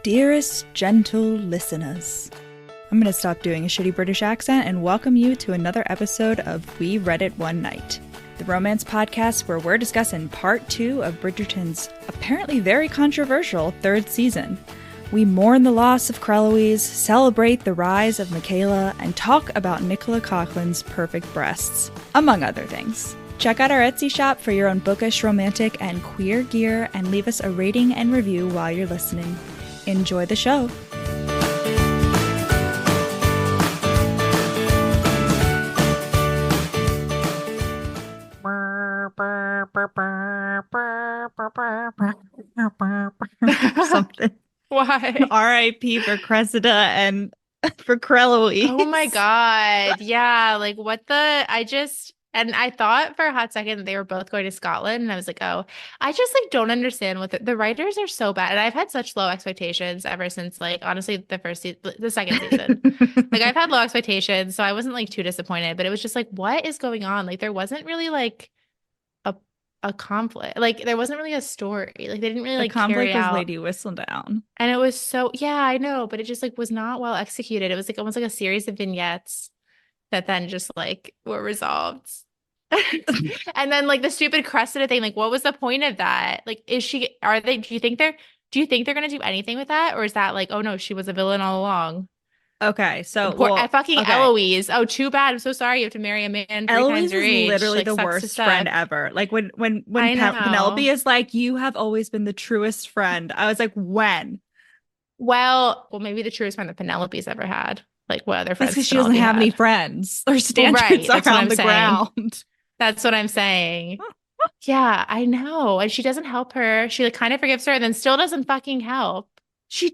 Dearest gentle listeners, I'm going to stop doing a shitty British accent and welcome you to another episode of We Read It One Night, the romance podcast where we're discussing part 2 of Bridgerton's apparently very controversial 3rd season. We mourn the loss of Creloise, celebrate the rise of Michaela, and talk about Nicola Coughlan's perfect breasts, among other things. Check out our Etsy shop for your own bookish, romantic, and queer gear, and leave us a rating and review while you're listening. Enjoy the show. Something. Why? R.I.P. for Cressida and for Creloise. Oh my God. Yeah. Like and I thought for a hot second that they were both going to Scotland. And I was like, oh, I just like don't understand what the writers are so bad. And I've had such low expectations ever since like, honestly, the second season. Like I've had low expectations. So I wasn't like too disappointed, but it was just like, what is going on? Like there wasn't really like a conflict. Like there wasn't really a story. Like they didn't really like conflict carry was out. Lady Whistledown. And it was so, yeah, I know, but it just like was not well executed. It was like almost like a series of vignettes that then just like were resolved. And then like the stupid Cressida thing, like what was the point of that? Like do you think they're gonna do anything with that? Or is that like, oh no, she was a villain all along? Okay, so Fucking Eloise. Oh, too bad. I'm so sorry you have to marry a man 3 times Eloise your is age. literally Like the sucks to worst suck. friend ever. Like when I know. Penelope is like, you have always been the truest friend. I was like, when? Well, maybe the truest friend that Penelope's ever had. Like what other That's friends because she doesn't have any had? friends. Her Well, standards right. are That's what on I'm the saying. ground. That's what I'm saying. Yeah, I know. And she doesn't help her. She like kind of forgives her and then still doesn't fucking help. She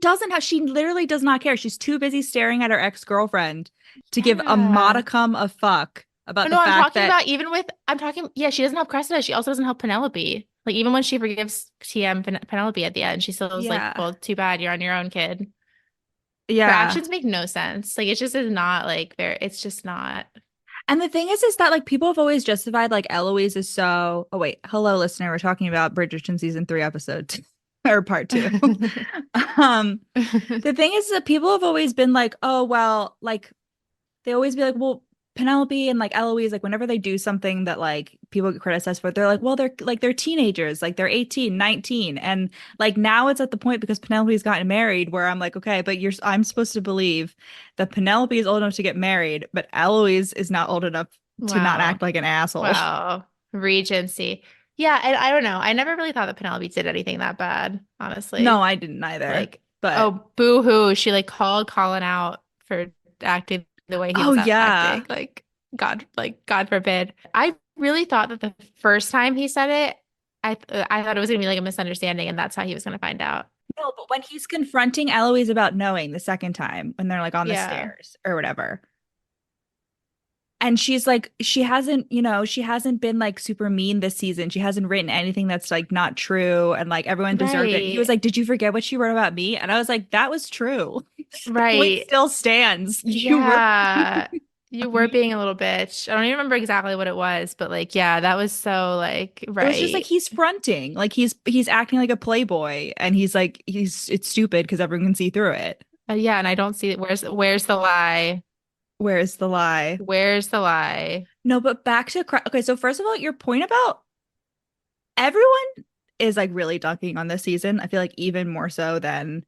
literally does not care. She's too busy staring at her ex-girlfriend to give a Yeah. modicum of fuck about the No, I'm fact talking that about yeah, she doesn't help Cressida. She also doesn't help Penelope. Like even when she forgives Penelope at the end, she still is like, yeah. well, too bad you're on your own, kid. Her Yeah. actions make no sense. Like it just is not like it's just not. And the thing is that like people have always justified like Eloise is so. Oh wait, hello listener, we're talking about Bridgerton season 3 episode 2 or part 2. The thing is that people have always been like, oh well, like they always be like, well, Penelope and like Eloise, like whenever they do something that like people get criticized for, they're like, well, they're teenagers, like they're 18, 19. And like now it's at the point because Penelope's gotten married where I'm like, okay, but I'm supposed to believe that Penelope is old enough to get married, but Eloise is not old enough to not Wow. act like an asshole. Wow. Regency. Yeah, and I don't know. I never really thought that Penelope did anything that bad, No, honestly. I didn't either. Like, But oh, boo-hoo. She like called Colin out for acting the way he oh was yeah. acting. God forbid. I really thought that the first time he said it, I thought it was gonna be like a misunderstanding, and that's how he was gonna find out. No, but when he's confronting Eloise about knowing the second time when they're like on the Yeah. stairs or whatever. And she's like, she hasn't been like super mean this season. She hasn't written anything that's like not true. And like everyone deserved it. He was Right. like, did you forget what she wrote about me? And I was like, that was true. The point Right. still stands. You were Yeah. You were mean. being a little bitch. I don't even remember exactly what it was, but like, yeah, that was so like, It was just like right. he's fronting. Like he's acting like a playboy and he's like, it's stupid because everyone can see through it. Yeah, and I don't see where's the lie? Where's the lie? Where's the lie? No, but back to okay, so first of all, your point about everyone is like really dunking on this season. I feel like even more so than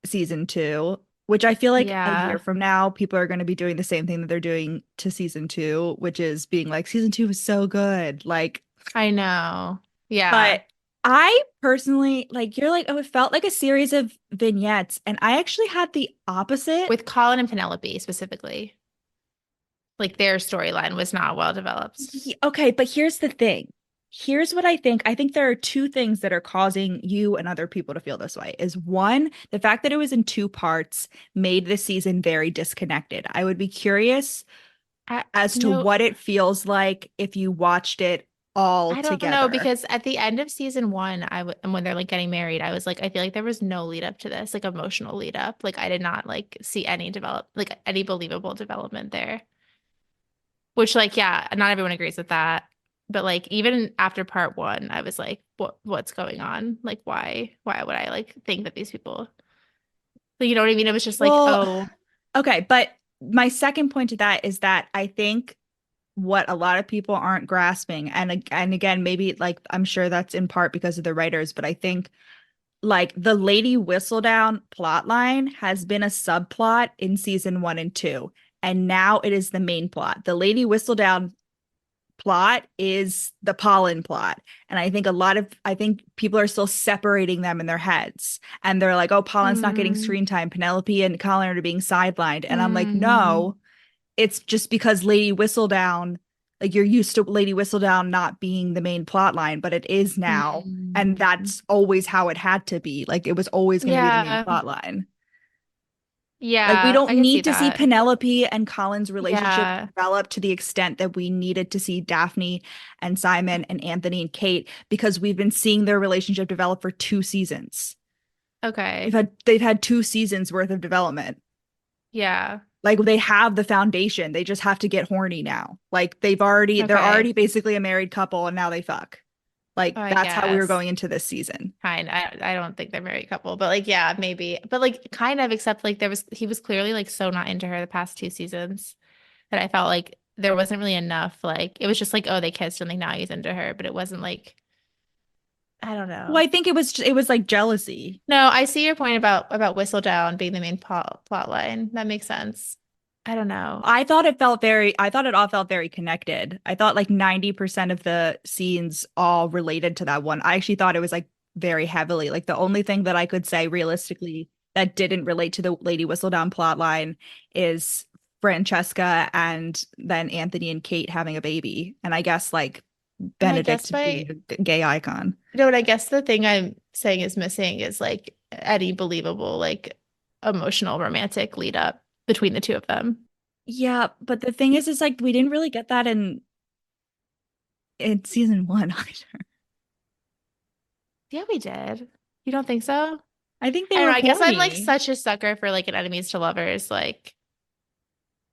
season 2, which I feel like a year Yeah, from now, people are going to be doing the same thing that they're doing to season 2, which is being like, season 2 was so good. Like, I know. Yeah. but I personally, like, you're like, oh, it felt like a series of vignettes. And I actually had the opposite. With Colin and Penelope specifically. Like their storyline was not well developed. Okay, but here's the thing. Here's what I think. I think there are two things that are causing you and other people to feel this way. Is one, the fact that it was in 2 parts made this season very disconnected. I would be curious I, as you to know, what it feels like if you watched it all I don't know together. because at the end of season one, and when they're like getting married, I was like, I feel like there was no lead up to this, like emotional lead up. Like I did not like see any believable development there. Which like, yeah, not everyone agrees with that. But like even after part one, I was like, what's going on? Like why would I like think that these people Like, you know what I mean? It was just like, Well, oh, okay, but my second point to that is that I think what a lot of people aren't grasping, and again, maybe like I'm sure that's in part because of the writers, but I think like the Lady Whistledown plot line has been a subplot in season 1 and 2, and now it is the main plot. The Lady Whistledown plot is the pollen plot. And I think people are still separating them in their heads. And they're like, oh, Pollen's not getting mm, screen time. Penelope and Colin are being sidelined. And I'm like, mm, no, it's just because Lady Whistledown, like you're used to Lady Whistledown not being the main plot line, but it is now. And mm. that's always how it had to be. Like it was always going to be the main Yeah. plot line. Like we Yeah, don't I can see need to see that. Penelope and Colin's relationship Yeah. develop to the extent that we needed to see Daphne and Simon and Anthony and Kate because we've been seeing their relationship develop for 2 seasons. Okay. They've had 2 seasons worth of development. Yeah. Like they have the foundation. They just have to get horny now. Like they're Okay. already basically a married couple and now they fuck. Like Oh, I that's how we were guess. going into this season. Kind. I don't think they're a married couple, but like, yeah, maybe. But like, kind of, except like he was clearly like so not into her the past 2 seasons that I felt like there wasn't really enough. Like, it was just like, oh, they kissed and like now he's into her, but it wasn't like, I don't Well, know. I think it was like jealousy. No, I see your point about Whistledown being the main plot line. That makes sense. I don't know. I thought it all felt very connected. I thought like 90% of the scenes all related to that one. I actually thought it was like very heavily. Like the only thing that I could say realistically that didn't relate to the Lady Whistledown plot line is Francesca and then Anthony and Kate having a baby. And I guess like And I guess Benedict being a gay icon. and I guess the thing I'm saying is missing is like any believable, like emotional romantic lead up between the two of them. Yeah, but the thing is like we didn't really get that in season 1 either. Yeah, we did. You don't think so? I think I they don't were know. I guess I'm like horny. such a sucker for like an enemies to lovers. Like,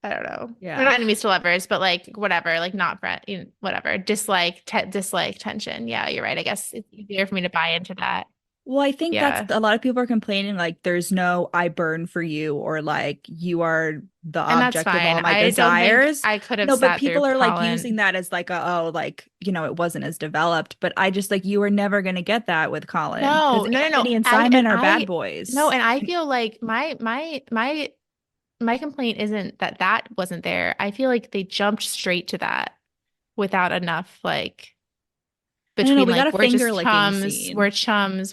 I don't know. We're Yeah. not enemies to lovers, but like whatever, like not friend, whatever. Dislike tension. Yeah, you're right. I guess it's easier for me to buy into that. Well, I think that's Yeah. a lot of people are complaining like there's no I burn for you or like you are the And that's object of fine. all my I don't think desires. I could have No, but sat through people are like using Colin. that as like oh like it wasn't as developed, but I just like you were never going to get that with Colin because No, no, no, no. Anthony and I and Simon are bad I no, boys. and I feel like my complaint isn't that that wasn't there. I feel like they jumped straight to that without enough like I don't know, between we got like a we're finger just licking chums, scene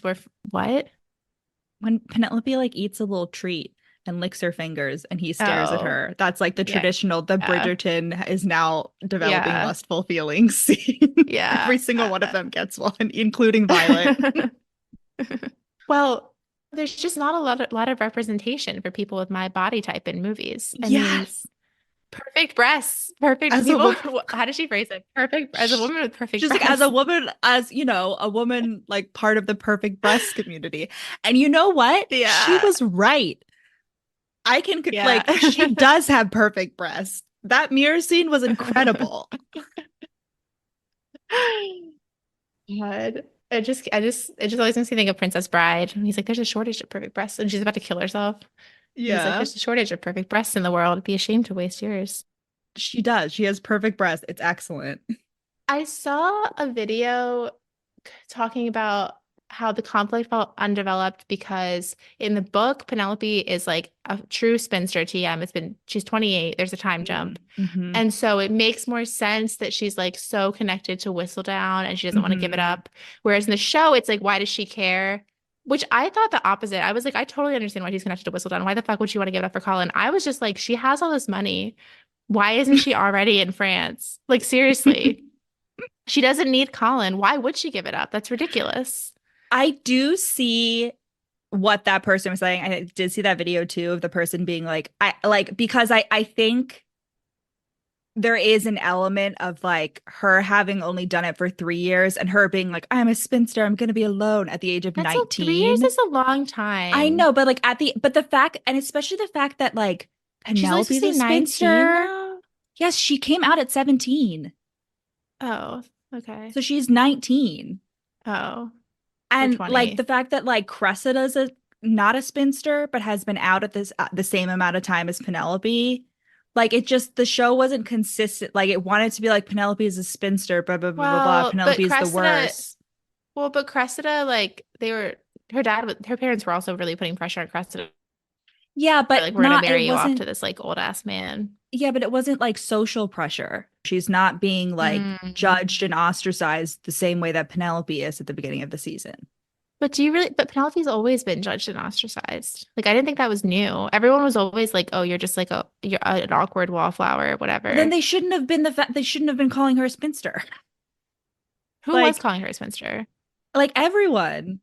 we're what? when Penelope like eats a little treat and licks her fingers and he stares at Oh, her. That's like the yeah. traditional, the Yeah. Bridgerton is now developing Yeah. lustful feelings scene. Yeah. Every single one of them gets one, including Violet. Well, there's just not a lot of representation for people with my body type in movies. I mean, Yes. perfect breasts, perfect As a people. woman, How does she phrase it? Perfect as a woman with perfect she's like, as a breasts. woman, as a woman, like part of the perfect breast community. And you know what? She Yeah. was right. Yeah. like, she does have perfect breasts. That mirror scene was incredible. God. It just always makes me think of Princess Bride. And he's like, there's a shortage of perfect breasts, and she's about to kill herself. He's like, Yeah, there's a shortage of perfect breasts in the world. Be ashamed to waste yours. she does. She has perfect breasts. It's excellent. I saw a video talking about how the conflict felt undeveloped because in the book, Penelope is like a true spinster TM. She's 28, there's a time jump. Mm-hmm. And so it makes more sense that she's like so connected to Whistledown and she doesn't want to give it Mm-hmm. up. Whereas in the show, it's like, why does she care? Which I thought the opposite. I was like, I totally understand why she's connected to Whistledown. Why the fuck would she want to give it up for Colin? I was just like, she has all this money. Why isn't she already in France? Like, seriously. She doesn't need Colin. Why would she give it up? That's ridiculous. I do see what that person was saying. I did see that video too of the person being like, I like because I think there is an element of like her having only done it for 3 years and her being like, I'm a spinster, I'm gonna be alone at the age of That's a 3 years 19. is a long I time. know, but like but the fact, and especially the fact that like She's only supposed Penelope's to a be 19 spinster. now. Yes, she came out at 17. Oh, okay. So she's 19. Oh, for And like 20. the fact that like Cressida's not a spinster, but has been out at the same amount of time as Penelope. Like it just the show wasn't consistent. Like it wanted to be like Penelope is a spinster, blah blah blah blah blah. Well, but Penelope is the Cressida, worst. well, but Cressida, like they were, her parents were also really putting pressure on Cressida. Yeah, but Like, we're gonna not it marry you off wasn't to this like old ass man. yeah, but it wasn't like social pressure. She's not being like Mm. judged and ostracized the same way that Penelope is at the beginning of the season. But do you really, but Penelope's always been judged and ostracized. Like, I didn't think that was new. Everyone was always like, oh, you're just like you're an awkward wallflower or Well, then whatever. they shouldn't have been they shouldn't have been calling her a spinster. Who was Like calling her a spinster? like everyone.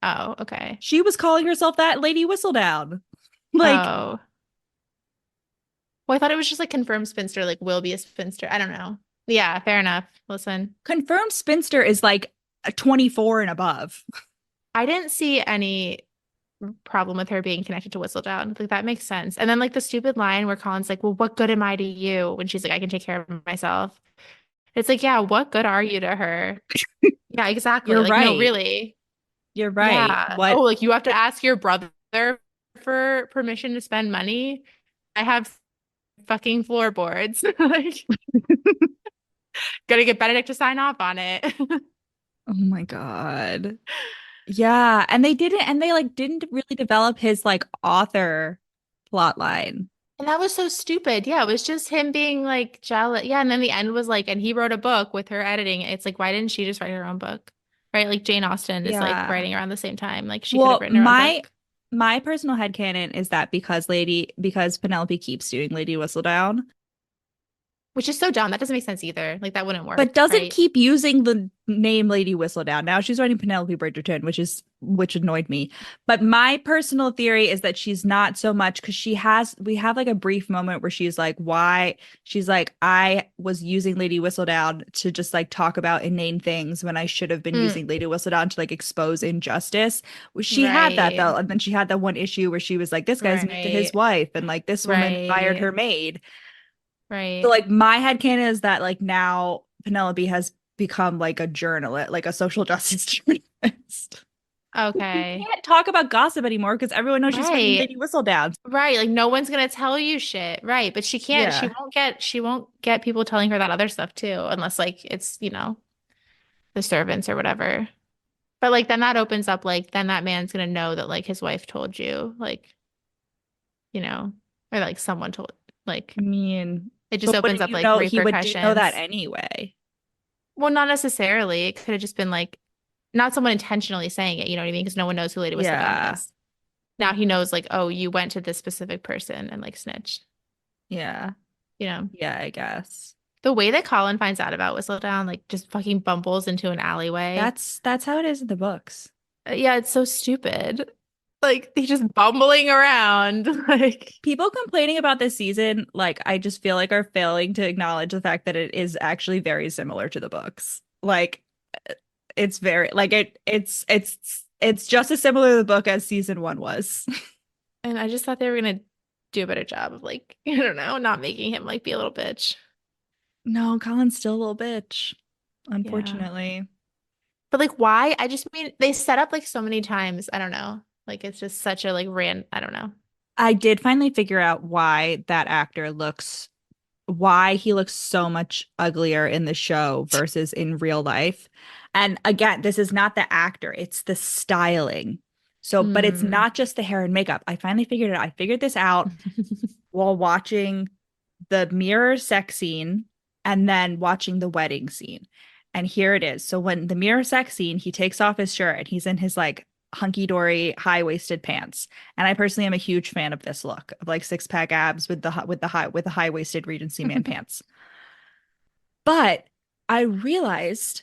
Oh, okay. She was calling herself that Lady Whistledown. Like Oh. Well, I thought it was just like confirmed spinster, like will be a spinster. I don't know. Yeah, fair enough. Listen, confirmed spinster is like a 24 and above. I didn't see any problem with her being connected to Whistledown. Like that makes sense. And then like the stupid line where Colin's like, "Well, what good am I to you?" When she's like, "I can take care of myself." It's like, yeah, what good are you to her? Yeah, exactly. You're Like, no, right. really. You're right. Yeah. Oh, What like you have to ask your brother for permission to spend money. I have fucking floorboards. Like, gotta get Benedict to sign off on it. oh my God. Yeah, and they like didn't really develop his like author plot line. And that was so stupid. Yeah, it was just him being like jealous. Yeah, and then the end was like, and he wrote a book with her editing. It's like, why didn't she just write her own book? Right? Like Jane Austen is like Yeah. writing around the same time. Like she could have Well, written her own my book, my personal headcanon is that because Penelope keeps doing Lady Whistledown, which is so dumb. That doesn't make sense either. Like that wouldn't but work, doesn't right? keep using the name Lady Whistledown. Now she's writing Penelope Bridgerton, which annoyed me. But my personal theory is that she's not so much because we have like a brief moment where she's like, why? She's like, I was using Lady Whistledown to just like talk about inane things when I should have been Mm, using Lady Whistledown to like expose injustice. She had that right. though, and then she had that one issue where she was like, this guy's mean to his Right. wife, and like this woman fired Right. her maid. So Right. like my headcanon is that like now Penelope has become like a journalist, like a social justice journalist. We Okay. can't talk about gossip anymore because everyone knows she's fucking Right. Lady Whistledown. Right. Like no one's gonna tell you shit. Right. But Yeah. she won't get people telling her that other stuff too, unless like it's, the servants or whatever. But like then that opens up like then that man's gonna know that like his wife told you, like, you know, or like someone told like I mean, it just but opens wouldn't up you like know he would know that repercussions. anyway? Well, not necessarily. It could have just been like not someone intentionally saying it, you know what I mean? Because no one knows who Lady Whistledown Yeah. is. Now he knows like, oh, you went to this specific person and like snitched, Yeah. you know. Yeah, I guess. The way that Colin finds out about Whistledown, like just fucking bumbles into an alleyway. That's how it is in the books. Yeah, it's so stupid. Like he's just bumbling around. Like, People complaining about this season, like I just feel like are failing to acknowledge the fact that it is actually very similar to the books. Like it's very like it's just as similar to the book as season one was. and I just thought they were gonna do a better job of like, I don't know, not making him like be a little bitch. No, Colin's still a little bitch, Yeah. unfortunately. But like why? I just mean they set up like so many times. I don't know. Like it's just such a like I don't know. I did finally figure out why he looks so much uglier in the show versus in real life. And again, this is not the actor, it's the styling. So, but it's Mm. not just the hair and makeup. I finally figured it out. I figured this out while watching the mirror sex scene and then watching the wedding scene. And here it is. So when the mirror sex scene, he takes off his shirt and he's in his like hunky-dory high-waisted pants. And I personally am a huge fan of this look of like six-pack abs with the high-waisted Regency man pants. But I realized,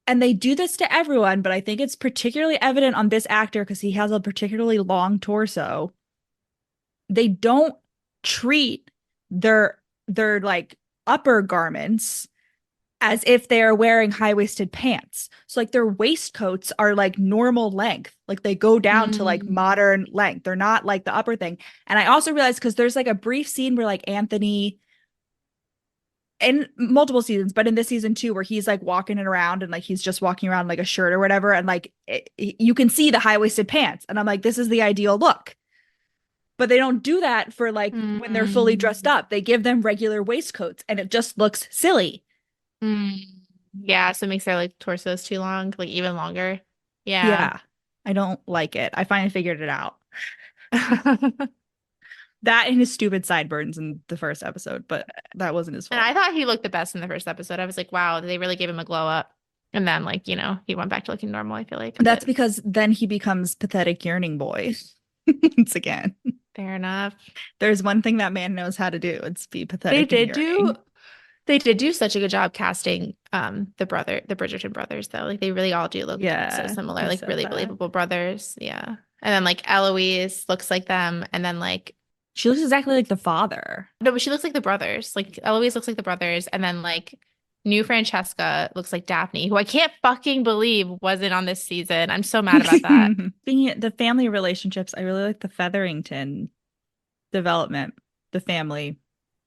and they do this to everyone, but I think it's particularly evident on this actor because he has a particularly long torso. They don't treat their like upper garments as if they are wearing high-waisted pants. So like their waistcoats are like normal length. Like they go down to like Mm. modern length. They're not like the upper thing. And I also realized because there's like a brief scene where like Anthony in multiple seasons, but in this season too, where he's like walking it around and like he's just walking around like a shirt or whatever, and like you can see the high-waisted pants, and I'm like, this is the ideal look. But they don't do that for like when they're fully dressed Mm. up. They give them regular waistcoats, and it just looks silly. Mm. Yeah, so it makes their like torsos too long, like even longer. Yeah. Yeah, I don't like it. I finally figured it out. That and his stupid sideburns in the first episode, but that wasn't his And fault. I thought he looked the best in the first episode. I was like, wow, they really gave him a glow up. And then, like, he went back to looking normal, I feel like. That's But because then he becomes pathetic yearning boy once again. fair enough. There's one thing that man knows how to do. It's be They pathetic and did do yearning. they did do such a good job casting the Bridgerton brothers though. Like they really all do look so Yeah, similar, he like said really that. believable brothers. Yeah. And then like Eloise looks like them. And then like She looks exactly like the father. no, but she looks like the brothers. Like Eloise looks like the brothers. And then like new Francesca looks like Daphne, who I can't fucking believe wasn't on this season. I'm so mad about that. Being the family relationships, I really like the Featherington development, the family,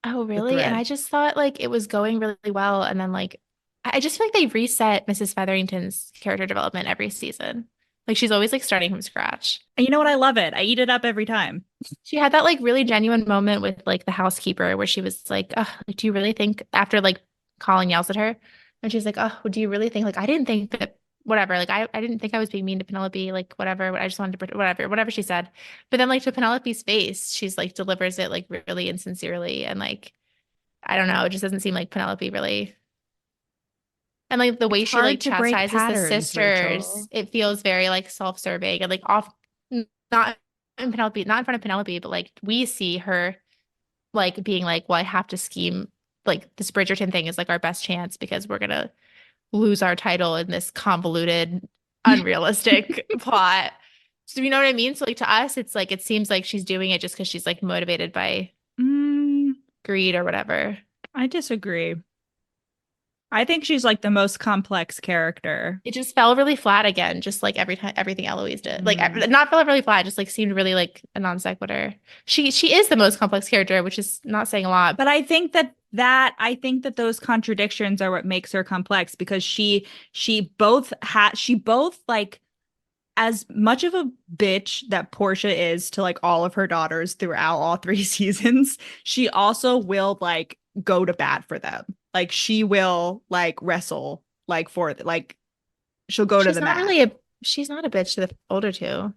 Oh, the really? And thread. I just thought like it was going really well. And then like I just feel like they reset Mrs. Featherington's character development every season. Like she's always like starting from scratch. And you know what? I love it. I eat it up every time. She had that like really genuine moment with like the housekeeper where she was like, oh, like, do you really think after like Colin yells at her and she's like, oh, do you really think like I didn't think that whatever, like I didn't think I was being mean to Penelope, like whatever. I just wanted to whatever she said. But then like to Penelope's face, she's like delivers it like really insincerely and like I don't know, it just doesn't seem like Penelope really. And like the It's way she like hard to break chastises the patterns, sisters, Rachel. it feels very like self-serving and like off not in Penelope, not in front of Penelope, but like we see her like being like, well, I have to scheme like this Bridgerton thing is like our best chance because we're gonna lose our title in this convoluted, unrealistic plot. So you know what I mean? So like to us, it's like it seems like she's doing it just because she's like motivated by Mm, greed or whatever. I disagree. I think she's like the most complex character. It just fell really flat again, just like every time everything Eloise did. Like Mm. not fell really flat, just like seemed really like a non sequitur. She is the most complex character, which is not saying a lot. But I think that those contradictions are what makes her complex because she both like as much of a bitch that Portia is to like all of her daughters throughout all three seasons, she also will like go to bat for them. Like she will like wrestle like for like she'll go to She's the not mat. really a she's not a bitch to the older two.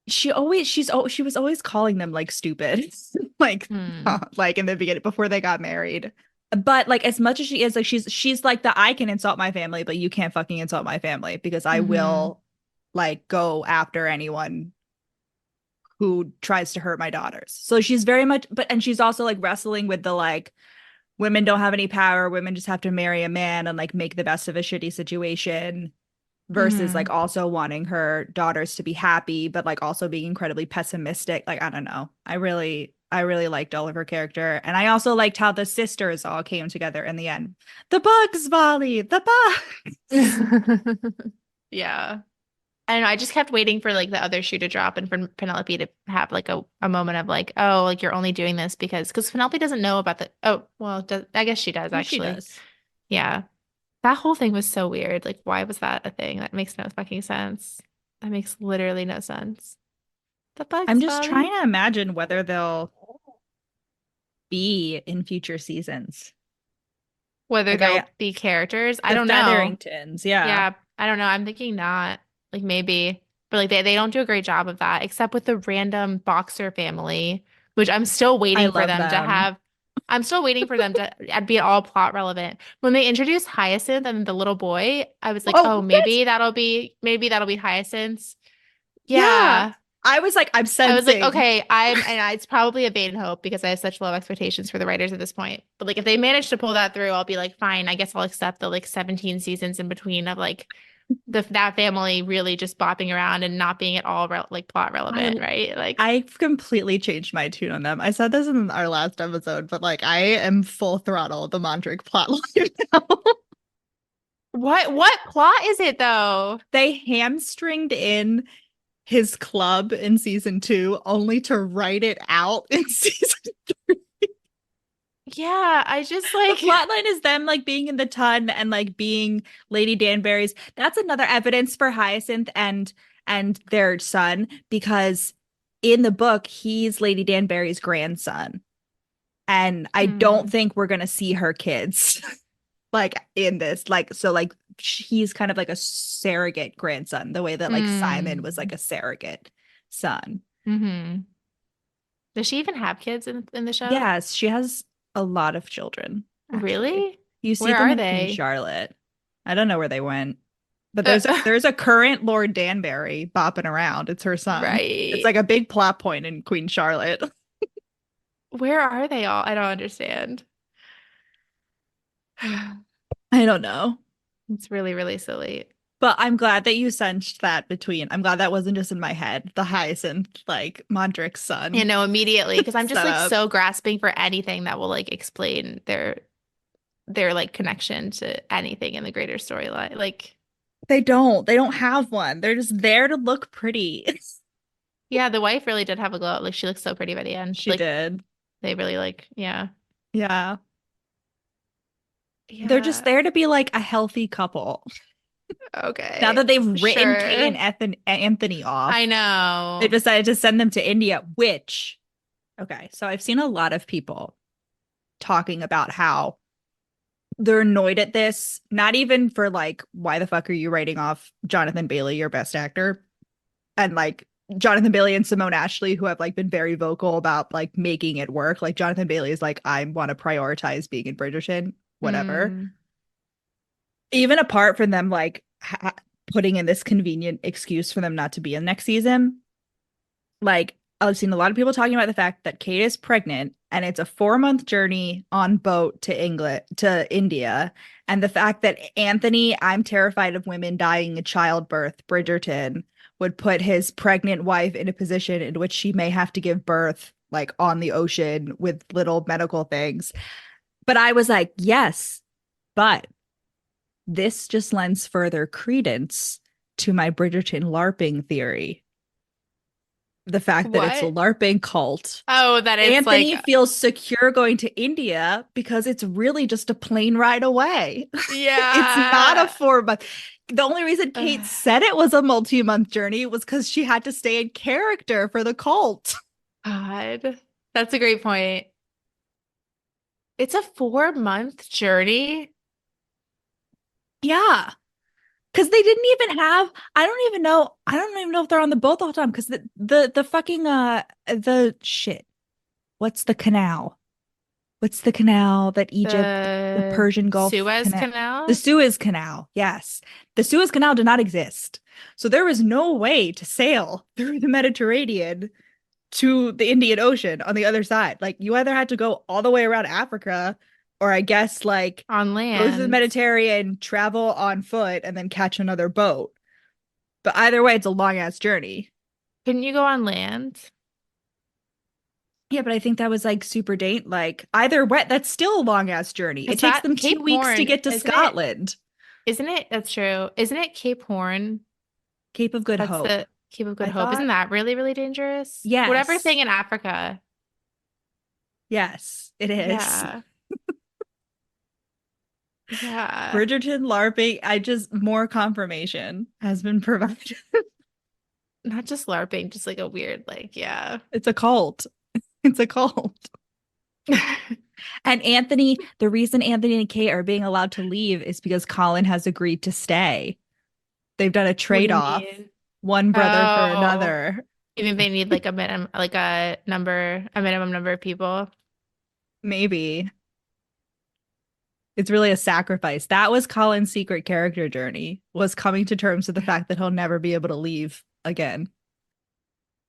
She was always calling them like stupid like Hmm. like in the beginning before they got married. But like as much as she is like she's like the I can insult my family but you can't fucking insult my family because I Hmm. will like go after anyone who tries to hurt my daughters. So she's very much and she's also like wrestling with the like women don't have any power, women just have to marry a man and like make the best of a shitty situation versus like Hmm. also wanting her daughters to be happy but like also being incredibly pessimistic. Like I don't know, I really liked all of her character, and I also liked how the sisters all came together in the end. The bugs, Volley, the bugs. Yeah. I don't know. I just kept waiting for like the other shoe to drop and for Penelope to have like a moment of like, oh, like you're only doing this because Penelope doesn't know about the oh, well, I guess she does Yeah, she actually. does. Yeah. That whole thing was so weird. Like, why was that a thing? That makes no fucking sense. That makes literally no sense. The I'm Bugs just trying Bunny. to imagine whether they'll be in future seasons. Whether Like they'll be characters, I the don't know. Featheringtons, yeah. Yeah, I don't know. I'm thinking not. Like maybe, but like they don't do a great job of that, except with the random boxer family, which I'm still I waiting for love them to them. have. I'm still waiting for them to be all plot relevant. When they introduced Hyacinth and the little boy, I was like, Oh, oh, yes. maybe that'll be Hyacinth's. Yeah. Yeah. I was like, I'm I was like, sensing. okay, it's probably a vain hope because I have such low expectations for the writers at this point. But like if they manage to pull that through, I'll be like, fine, I guess I'll accept the like 17 seasons in between of like that family really just bopping around and not being at all like plot I relevant, right? Like I've completely changed my tune on them. I said this in our last episode, but like I am full throttle the Mondrick plotline now. what plot is it though? They hamstringed in his club in season 2 only to write it out in season 3. Yeah, I just The like plotline is them like being in the tun and like being Lady Danbury's. That's another evidence for Hyacinth and their son, because in the book he's Lady Danbury's grandson. And I don't hmm, think we're gonna see her kids like in this. Like so like he's kind of like a surrogate grandson, the way that like Simon was like mm, a surrogate son. hmm. Does she even have kids in the show? Yes, she has a lot of children, actually. Really? You see Where them are in Queen they? Charlotte. I don't know where they went, but Uh, there's a current Lord Danbury bopping around. It's her son. It's right. like a big plot point in Queen Charlotte. Where are they all? I don't understand. I don't know. It's really, really silly. But I'm glad that you sensed that between. I'm glad that wasn't just in my head. The Hyacinth, like Mondrick's You son know, immediately because I'm just set like up. so grasping for anything that will like explain their like connection to anything in the greater storyline. Like, They don't. They don't have one. They're just there to look pretty. yeah, the wife really did have a glow up. Like she looks so pretty by the end. She Like did. they really like, yeah. Yeah. They're just Yeah. there to be like a healthy couple. Now Okay. that they've written Kate Sure. and Anthony off, I they know. decided to send them to India, which, okay, so I've seen a lot of people talking about how they're annoyed at this, not even for like, why the fuck are you writing off Jonathan Bailey, your best actor? And like Jonathan Bailey and Simone Ashley, who have like been very vocal about like making it work. Like Jonathan Bailey is like, I want to prioritize being in Bridgerton, whatever. Hmm. Even apart from them like putting in this convenient excuse for them not to be in next season, like I've seen a lot of people talking about the fact that Kate is pregnant and it's a 4 month journey on boat to England to India, and the fact that Anthony, I'm terrified of women dying in childbirth, Bridgerton, would put his pregnant wife in a position in which she may have to give birth like on the ocean with little medical things. But I was like, yes, but this just lends further credence to my Bridgerton LARPing theory. The fact that it's a What? LARPing cult. Oh, that it's like, Anthony feels secure going to India because it's really just a plane ride away. It's not a yeah. 4 month. The only reason Kate Ugh, said it was a multi-month journey was because she had to stay in character for the cult. God. That's a great point. It's a 4 month journey. Yeah. Because they didn't even have, I don't even know if they're on the boat the whole time. Because the fucking the shit. What's the canal? What's the canal that Egypt, the The Persian Gulf Suez canal? The Canal Suez Canal. Yes. The Suez Canal did not exist. So there was no way to sail through the Mediterranean to the Indian Ocean on the other side. Like you either had to go all the way around Africa, or I guess like on go through the land. Mediterranean, travel on foot, and then catch another boat. But either way, it's a long ass journey. Couldn't you go on land? Yeah, but I think that was like super date. Like either way, that's still a long ass journey. It Is takes that them Cape 2 weeks to Horn? get to Isn't it? Scotland. Isn't it? That's true. Isn't it Cape Horn? Cape of Good That's Hope. the Cape of Good I Hope. Isn't thought, that really, really dangerous? Whatever yes, thing in Africa. yes, it is. Yeah. Yeah. Bridgerton LARPing. I just more confirmation has been provided. Not just LARPing, just like a weird, like, yeah. It's a cult. It's a cult. And Anthony, the reason Anthony and Kate are being allowed to leave is because Colin has agreed to stay. They've done a What do trade you off, mean? one brother for Oh, another. you think they need like a minimum, like a minimum number of people? Maybe it's really a sacrifice. That was Colin's secret character journey, was coming to terms with the fact that he'll never be able to leave again.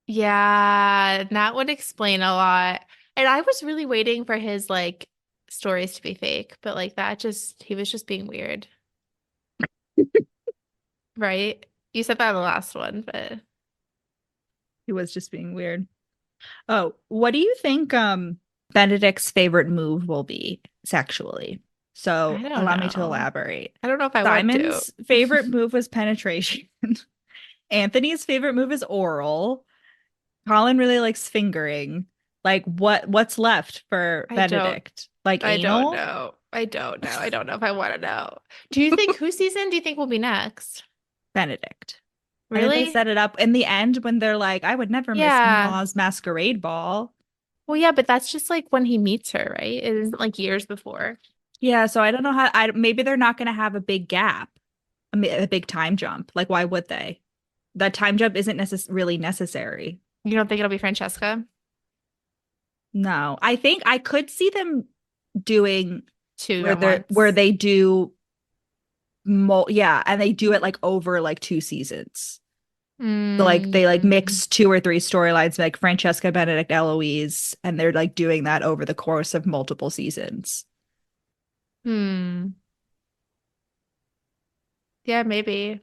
Yeah, that would explain a lot. And I was really waiting for his like stories to be fake, but like that just he was just being weird, right? You said that in the last one, but He was just being weird. Oh, what do you think Benedict's favorite move will be sexually? So I don't allow me to know. elaborate. I don't know if I want to. Simon's favorite move was penetration. Anthony's favorite move is oral. Colin really likes fingering. Like what's left for I don't Benedict? Like I don't anal? know. I don't know. I don't know if I want to know. Do you think whose season do you think will be next? Benedict. I think they Really? set it up in the end when they're like, I would never miss Yeah. Ma's masquerade ball. Well, yeah, but that's just like when he meets her, right? It isn't like years before. Yeah, so I don't know how I maybe they're not going to have a big gap, a big time jump. Like why would they? That time jump isn't really necessary. You don't think it'll be Francesca? No. I think I could see them doing Two where at they're where once. they do yeah, and they do it like over like 2 seasons. So like they like Mm, mix 2 or 3 storylines like Francesca, Benedict, Eloise, and they're like doing that over the course of multiple seasons. hmm. Yeah, maybe.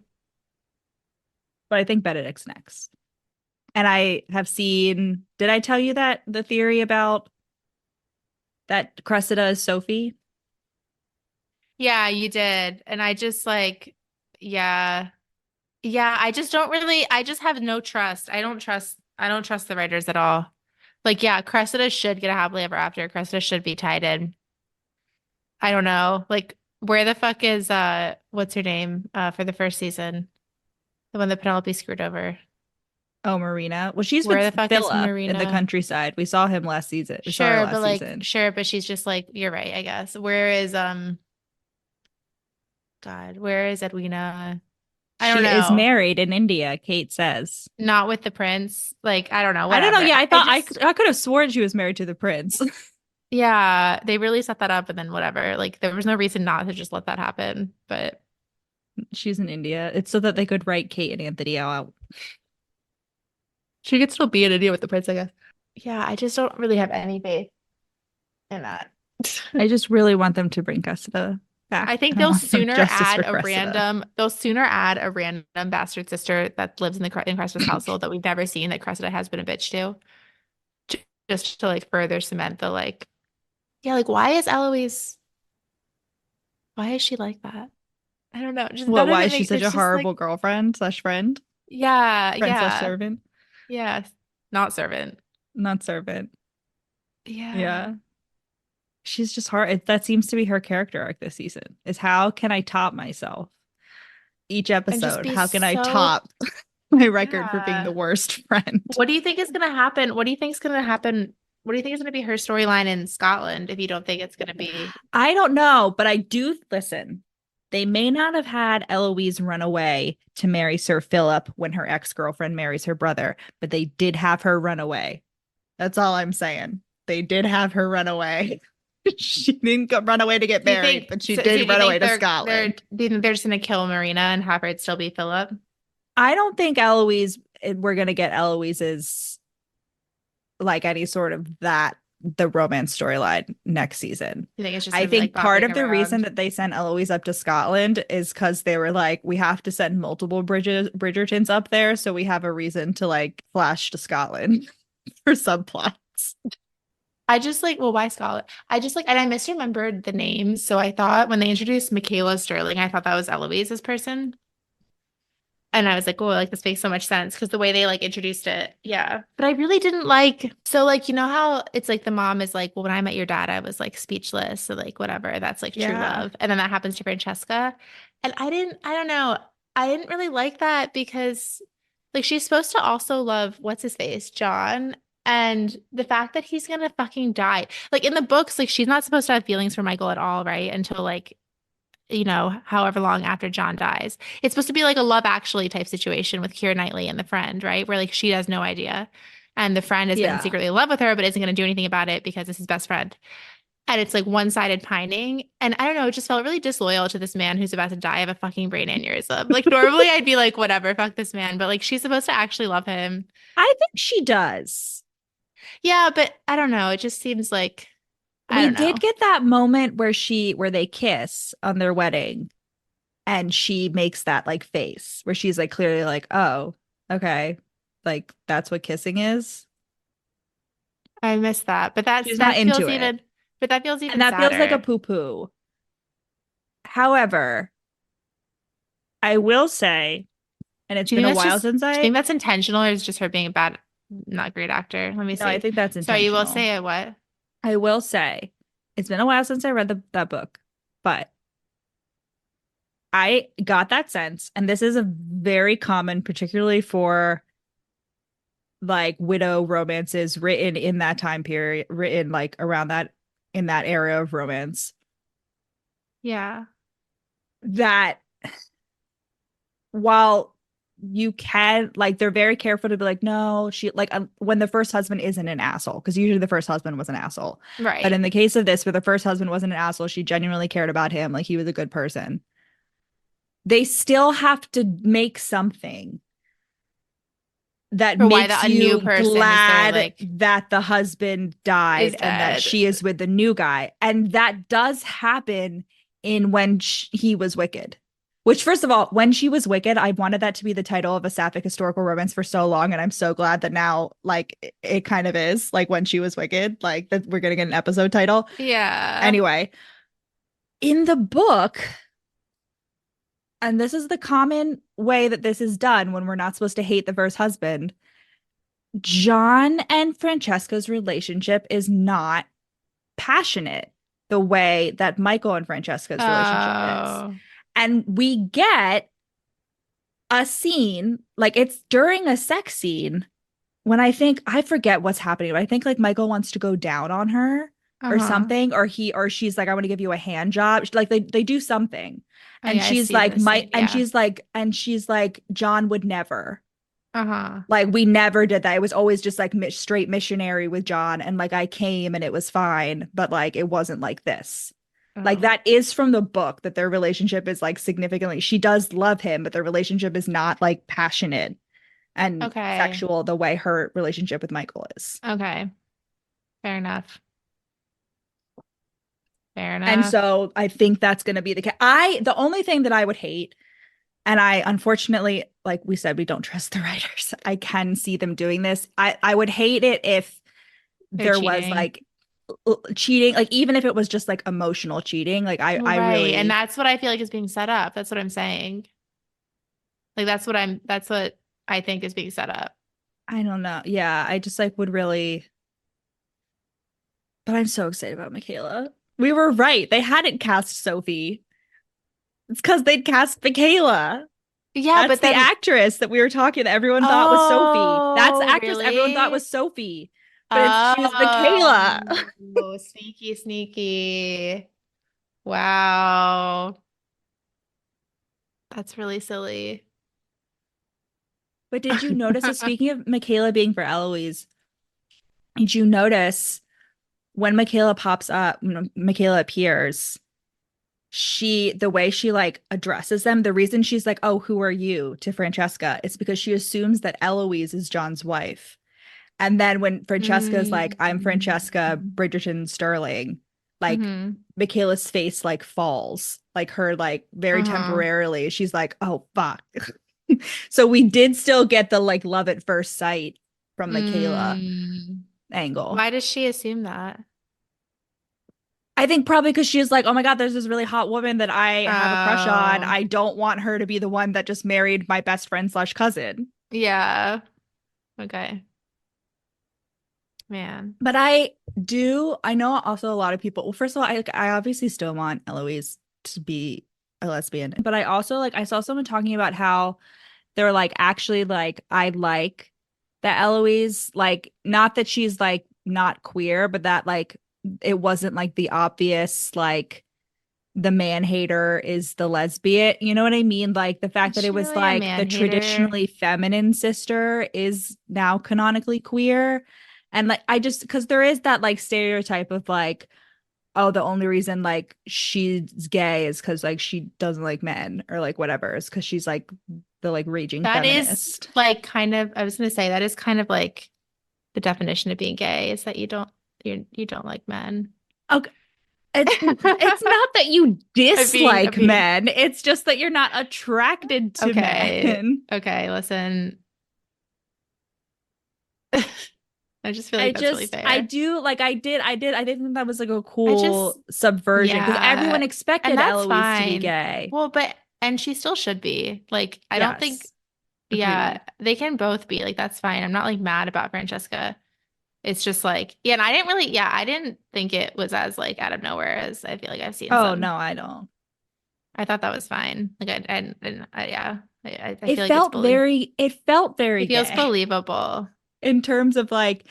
But I think Benedict's next. And I have seen, did I tell you that the theory about that Cressida is Sophie? Yeah, you did. And I just like, yeah. Yeah, I just don't really, I just have no trust. I don't trust the writers at all. Like, yeah, Cressida should get a happily ever after. Cressida should be tied in. I don't know. Like, where the fuck is what's her name for the first season? The one that Penelope screwed over. Oh, Marina. Well, she's Where with the fuck is Philip in the Marina? countryside. We saw him last season. We saw her Sure, but last like season. sure, but she's just like you're right, I guess. Where is God, where is Edwina? I don't She is know. married in India, Kate says. Not with the prince. Like, I don't know, I don't know. whatever. Yeah, I just I could have sworn she was married to the prince. yeah, they really set that up and then whatever. Like there was no reason not to just let that happen. But She's in India. It's so that they could write Kate and Anthony out. she could still be in India with the prince, I guess. Yeah, I just don't really have any faith in that. I just really want them to bring Cressida I back. think And I want some justice for Cressida. they'll sooner add a random bastard sister that lives in in Cressida's household that we've never seen that Cressida has been a bitch to, just to like further cement the like, yeah, like why is she like that? I don't know. Just What, none of why it is she makes such a it's just like, horrible girlfriend slash friend? yeah, Friend slash yeah, servant? yeah, not servant. Not servant. Yeah. Yeah. She's just hard. That seems to be her character arc this season. Is how can I top myself? Each And just episode, be how can I so, top my record for being the yeah. worst friend? What do you think is going to happen? What do you think is going to happen? What do you think is going to be her storyline in Scotland if you don't think it's going to be? I don't know, but I do listen. They may not have had Eloise run away to marry Sir Philip when her ex-girlfriend marries her brother, but they did have her run away. That's all I'm saying. They did have her run away. She didn't run away to get Do you married, think but she so, did do you run away think to they're Scotland. do you think they're just going to kill Marina and have her still be Philip? I don't think Eloise, we're going to get Eloise's like any sort of that the romance storyline next season. You think it's just I going to be like think part bopping of the reason around? that they sent Eloise up to Scotland is because they were like, we have to send multiple Bridgertons up there, so we have a reason to like flash to Scotland for subplots. I just like, well, why Scotland? I just like, and I misremembered the names. So I thought when they introduced Michaela Sterling, I thought that was Eloise's person. And I was like, oh, like this makes so much sense because the way they like introduced it. Yeah. But I really didn't like, so like, you know how it's like the mom is like, well, when I met your dad, I was like speechless. So like, whatever, that's like true Yeah. love. And then that happens to Francesca. And I don't know. I didn't really like that because like she's supposed to also love, what's his face, John. And the fact that he's gonna fucking die. Like in the books, like she's not supposed to have feelings for Michael at all, right? Until like however long after John dies. It's supposed to be like a Love Actually type situation with Keira Knightley and the friend, right? Where like she has no idea. And the friend has been Yeah. secretly in love with her, but isn't going to do anything about it because it's his best friend. And it's like one-sided pining. And I don't know, it just felt really disloyal to this man who's about to die of a fucking brain aneurysm. Like normally I'd be like, whatever, fuck this man. But like she's supposed to actually love him. I think she does. Yeah, but I don't know. It just seems like, I We don't did know. get that moment where they kiss on their wedding and she makes that like face where she's like clearly like, oh, okay. Like that's what kissing is. I missed that. But She's not into it. that feels And even that feels like a sadder. poo-poo. However, I will say, and it's been a while since Do you think I, that's intentional or is it just her being a not great actor? Let me no, I see. think that's Sorry, you will intentional. say it what? I will say It's been a while since I read that book, but I got that sense, and this is a very common, particularly for like widow romances written in that time period, written like around that in that era of romance, Yeah. that while you can like they're very careful to be like, no, she like when the first husband isn't an asshole, because usually the first husband was an asshole. But Right. in the case of this, where the first husband wasn't an asshole, she genuinely cared about him, like he was a good person. They still have to make something that For why makes a new you person is there, glad like, that the husband is died and that dead. she is with the new guy. And that does happen in when he was wicked. Which, first of all, when she was wicked, I wanted that to be the title of a sapphic historical romance for so long, and I'm so glad that now, like, it kind of is like when she was wicked, like that we're gonna get an episode title. Yeah. Anyway, in the book, and this is the common way that this is done when we're not supposed to hate the first husband. John and Francesca's relationship is not passionate the way that Michael and Francesca's relationship is. Oh. And we get a scene, like it's during a sex scene when I forget what's happening, but I think like Michael wants to go down on her or Uh-huh. something, or she's like, I want to give you a hand job. Like they do something. Oh And yeah, I she's see like, this scene. Yeah. she's like, John would never. Uh-huh. Like we never did that. It was always just like straight missionary with John, and like I came and it was fine, but like it wasn't like this. Like Oh. that is from the book that their relationship is like significantly. She does love him, but their relationship is not like passionate and Okay. sexual the way her relationship with Michael is. Okay. Fair enough. Fair And enough. so I think that's going to be the case. The only thing that I would hate, and I unfortunately, like we said, we don't trust the writers. I can see them doing this. I would hate it if They're there was cheating. like cheating, like even if it was just like emotional cheating, like Well, I right. And really, that's what I feel like is being set up. That's what I'm saying. Like that's what I think is being set up. I don't know. Yeah, I just like would really, but I'm so excited about Michaela. We were right. They hadn't cast Sophie. It's because they'd cast Michaela. Yeah, That's but the then actress that we were talking that everyone thought was Sophie. That's the oh, actress everyone thought really? was Sophie. But she was Michaela. Oh, sneaky, sneaky. Wow. That's really silly. But did you notice that, speaking of Michaela being for Eloise, did you notice when Michaela pops up, when Michaela appears, the way she like addresses them, the reason she's like, oh, who are you to Francesca, is because she assumes that Eloise is John's wife. And then when Francesca's like, I'm Francesca Mm-hmm. Bridgerton Sterling, like Mm-hmm. Michaela's face like falls, like her like very Uh-huh. temporarily. She's like, oh fuck. So we did still get the like love at first sight from Michaela Mm. angle. Why does she assume that? I think probably because she's like, oh my God, there's this really hot woman that I have a crush on. Oh, I don't want her to be the one that just married my best friend slash cousin. yeah. Okay. Man. But I know also a lot of people, well, first of all, I obviously still want Eloise to be a lesbian, but I also like, I saw someone talking about how they're like, actually, like, I like that Eloise, like, not that she's like not queer, but that like it wasn't like the obvious, like, the man hater is the lesbian. You know what I mean? Like the fact Is that it she was really a like the man hater? traditionally feminine sister is now canonically queer. And like I just because there is that like stereotype of like, oh, the only reason like she's gay is because like she doesn't like men or like whatever, is because she's like the like raging That is feminist. like kind of, I was gonna say that is kind of like the definition of being gay is that you don't like men. Okay. It's not that you Of dislike being men, it's just that you're not attracted to okay. men. Okay, listen. I just feel I like that's really just I fair. do like I did think that was like a I just cool subversion because yeah. everyone And expected that's Eloise to be fine. gay. Well, but and she still should be. Like I don't think Yes. yeah, Agreed. they can both be. Like that's fine. I'm not like mad about Francesca. It's just like, yeah, and I didn't think it was as like out of nowhere as I feel like I've seen Oh some. no, I don't. I thought that was fine. Like, yeah, I It feel like felt very it feels gay believable. in terms of like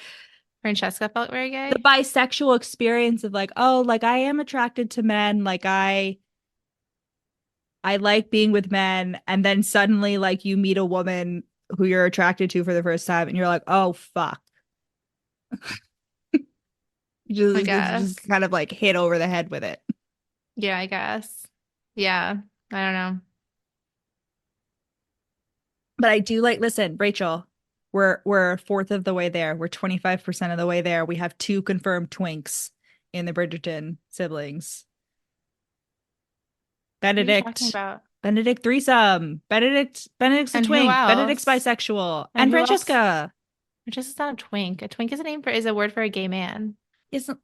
Francesca felt very the gay. bisexual experience of like, oh, like I am attracted to men, like I like being with men, and then suddenly like you meet a woman who you're attracted to for the first time and you're like, oh fuck. I Just guess. kind of like hit over the head with it. Yeah, I guess. Yeah, I don't know. But I do like, listen, Rachel, we're a fourth of the way there. We're 25% of the way there. We have two confirmed twinks in the Bridgerton siblings. What are you talking Benedict, about? Benedict threesome. Benedict's a And who twink. Benedict's else? bisexual. And And who else? Francesca Just not a twink. A twink is a name for is a word for a gay man. isn't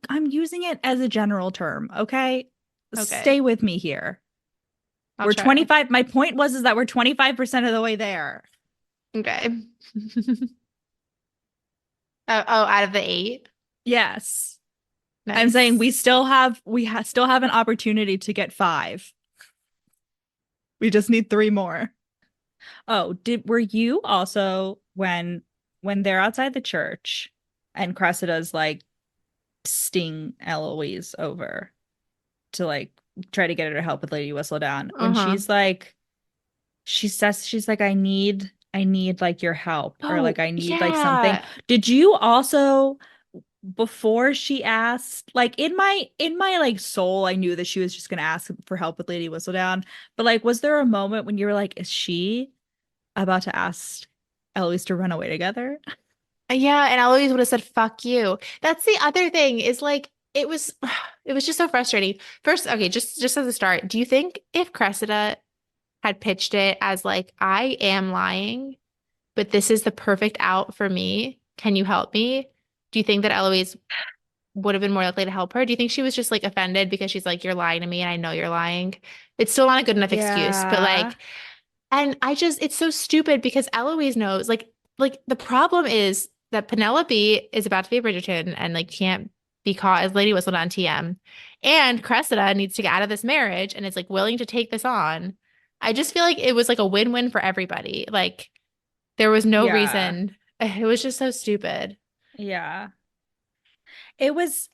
I'm using it as a general term, okay? Okay, Stay with me here. I'll We're try. 25. My point was is that we're 25% of the way there. Okay. Oh, out of the eight. Yes. I'm saying Nice. still have an opportunity to get five. We just need three more. Oh, were you also when they're outside the church and Cressida's like sting Eloise over to like try to get her to help with Lady Whistledown when Uh-huh. she says she's like I need like your help or like Oh, I need like something. yeah. Did you also before she asked like in my like soul I knew that she was just gonna ask for help with Lady Whistledown, but like was there a moment when you were like is she about to ask Eloise to run away together? Yeah, and I always would have said fuck you. That's the other thing is like it was just so frustrating. First, okay, just as a start, do you think if Cressida had pitched it as like I am lying, but this is the perfect out for me, can you help me? Do you think that Eloise would have been more likely to help her? Do you think she was just like offended because she's like you're lying to me and I know you're lying? It's still not a good enough excuse, but Yeah. like and I just, it's so stupid because Eloise knows, like the problem is that Penelope is about to be a Bridgerton and like can't be caught as Lady Whistledown TM. And Cressida needs to get out of this marriage and is like willing to take this on. I just feel like it was like a win-win for everybody. Like there was no Yeah. reason. It was just so stupid. Yeah. It was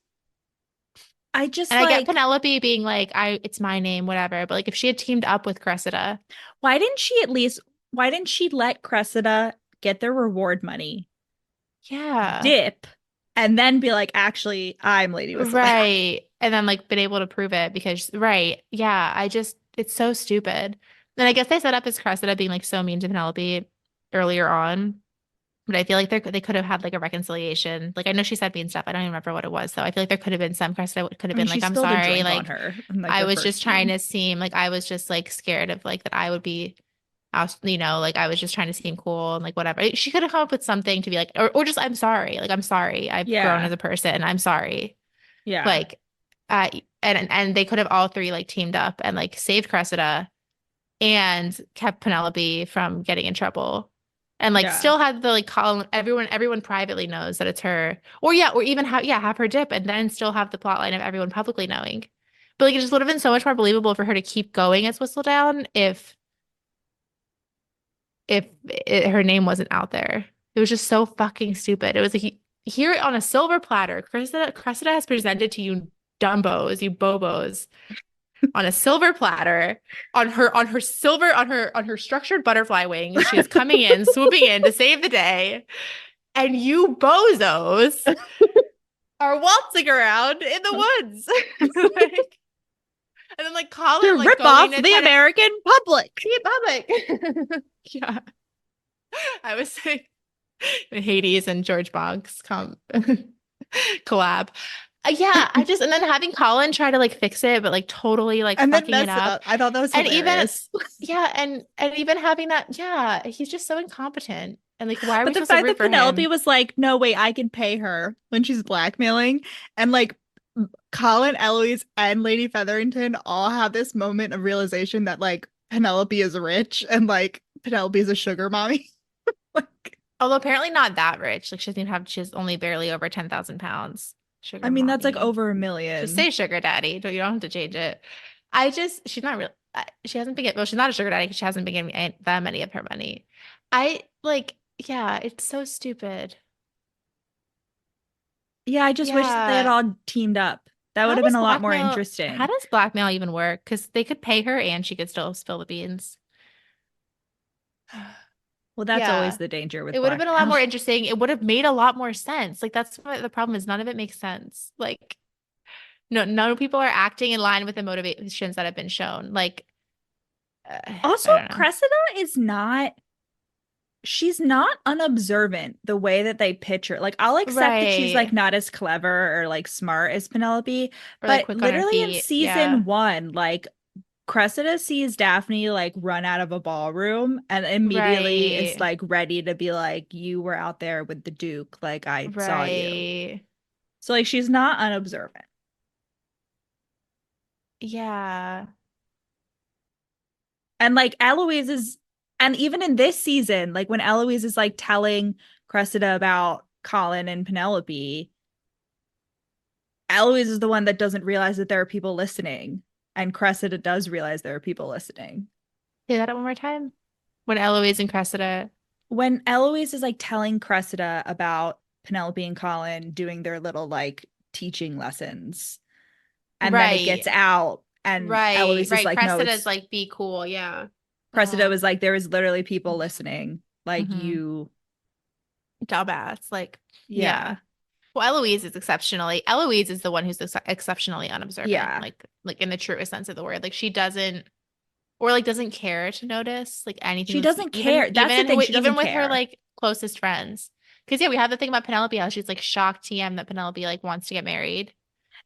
I just And I get like Penelope being like, it's my name, whatever. But like if she had teamed up with Cressida, why didn't she at least why didn't she let Cressida get their reward money, yeah. dip, and then be like, actually, I'm Lady Whistledown. Right. And then like been able to prove it because right. Yeah, I just it's so stupid. And I guess they set up as Cressida being like so mean to Penelope earlier on. But I feel like they could have had like a reconciliation. Like I know she said mean stuff. I don't even remember what it was. So I feel like there could have been some Cressida could have I mean, been she like, I'm spilled a sorry. drink on Like her in like I their was just first trying scene. to seem like I was just like scared of like that I would be you know, like I was just trying to seem cool and like whatever. She could have come up with something to be like, or just I'm sorry. Like I'm sorry. I've grown Yeah. as a person. I'm sorry. Yeah. Like, uh, and they could have all three like teamed up and like saved Cressida and kept Penelope from getting in trouble. And like Yeah. still had the like Colin everyone privately knows that it's her. Or even have her dip and then still have the plot line of everyone publicly knowing. But like it just would have been so much more believable for her to keep going as Whistledown if her name wasn't out there. It was just so fucking stupid. It was like here on a silver platter, Cressida has presented to you dumbos, you bobos, on a silver platter, on her structured butterfly wings. She is coming in, swooping in to save the day, and you bozos are waltzing around in the woods. Like, and then like To Colin like rip going off to the try to American public. be public. Yeah. I was saying Hades and George Boggs collab. Yeah, I just and then having Colin try to like fix it, but like totally like And then fucking it that's up. I thought that was And even hilarious. yeah, and even having that, yeah, he's just so incompetent. And like, why are But we the supposed to fact root that for Penelope him? was like, no, wait, I can pay her when she's blackmailing. And like Colin, Eloise, and Lady Featherington all have this moment of realization that like Penelope is rich and like Penelope is a sugar mommy. Like, Although apparently not that rich. Like she's only barely over 10,000 pounds. I Sugar mean, that's like mommy. over a Just million. say sugar daddy. You don't have to change it. She's not real. She hasn't been getting, well, she's not a sugar daddy because she hasn't been getting that many of her money. I like, yeah, it's so stupid. Yeah, I just wish that they had Yeah. all teamed up. That would have been a lot more How interesting. does blackmail even work? Because they could pay her and she could still spill the beans. Well, that's always Yeah. the danger It with would have been a lot blackmail. more interesting. It would have made a lot more sense. Like that's what the problem is. None of it makes sense. Like no, none of people are acting in line with the motivations that have been shown. Like Also, I don't know. Cressida is not, she's not unobservant the way that they pitch her. Like, I'll accept that she's like Right. not as clever or like smart as Penelope, Or like but quick on her literally in feet. Yeah. season one, like Cressida sees Daphne like run out of a ballroom and immediately is Right. like ready to be like, you were out there with the Duke, like I saw you. Right. So like she's not unobservant. Yeah. And like Eloise is, and even in this season, like when Eloise is like telling Cressida about Colin and Penelope, Eloise is the one that doesn't realize that there are people listening. And Cressida does realize there are people listening. Say that one more time. When Eloise and Cressida. When Eloise is like telling Cressida about Penelope and Colin doing their little like teaching lessons, and then it gets Right. out, and Right. Eloise is Right. like, no, Cressida's it's like be cool. Yeah. Cressida Uh-huh. was like, there was literally people hmm listening. Like hmm you, Dumbass. Like, yeah. yeah. Well, Eloise is the one who's exceptionally unobservant, Yeah. like in the truest sense of the word. Like she doesn't or like doesn't care to notice like anything She doesn't care. That's the thing. She even doesn't with her care. like closest friends. Because yeah, we have the thing about Penelope, how she's like shocked TM that Penelope like wants to get married.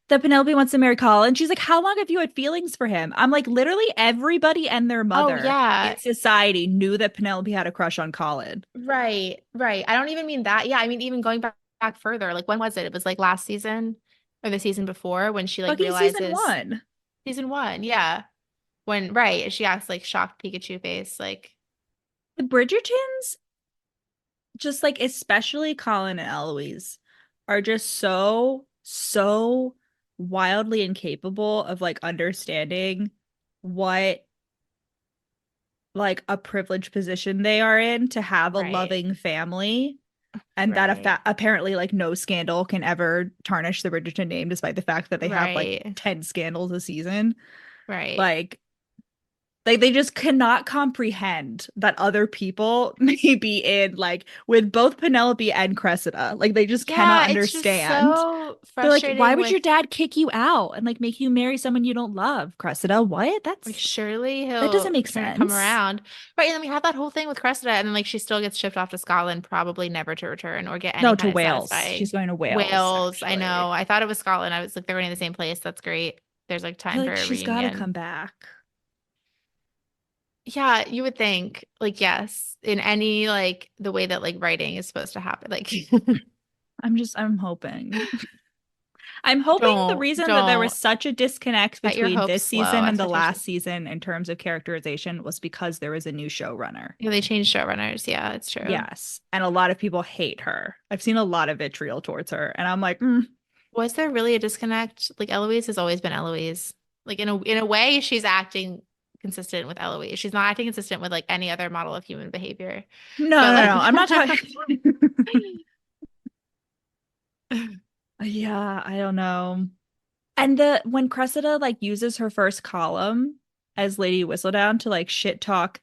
That Penelope wants to marry Colin. She's like, how long have you had feelings for him? I'm like, literally everybody and their Oh mother yeah. in society knew that Penelope had a crush on Colin. Right, right. I don't even mean that. Yeah, I mean even going back further. Like when was it? It was like last season or the season before when she like Fucking season realizes one. season one. Yeah. When right, she acts like shocked Pikachu face. Like The Bridgertons, just like especially Colin and Eloise, are just so wildly incapable of like understanding what like a privileged position they are in to have a right, loving family, and that right, apparently like no scandal can ever tarnish the Bridgerton name despite the fact that they have like right, 10 scandals a season. right. Like they just cannot comprehend that other people may be in like with both Penelope and Cressida. Like they just cannot Yeah, it's just understand. so They're like, why frustrating would with your dad kick you out and like make you marry someone you don't love, Cressida? What? like surely That doesn't he'll make turn come sense. around. Right, and then we have that whole thing with Cressida, and then like she still gets shipped off to Scotland, probably never to return or get any No, to kind of Wales. She's satisfying. going to Wales, Wales, I actually. know. I thought it was Scotland. I was like, they're going to the same place. That's great. There's like I feel time for like a she's got to come reunion. back. Yeah, you would think, like, yes, in any like the way that like writing is supposed to happen. Like I'm hoping. I'm hoping the reason that there was don't such a disconnect set your between hopes this low, season and the last expectations. season in terms of characterization was because there was a new showrunner. Yeah, they changed showrunners. Yeah, it's true. Yes. And a lot of people hate her. I've seen a lot of vitriol towards her. And I'm like, Was there really a disconnect? Like Eloise has always been Eloise. Like in a way, she's acting consistent with Eloise. She's not acting consistent with like any other model of human behavior. no, But no, like no. I'm not talking. Yeah, I don't know. And the when Cressida like uses her first column as Lady Whistledown to like shit talk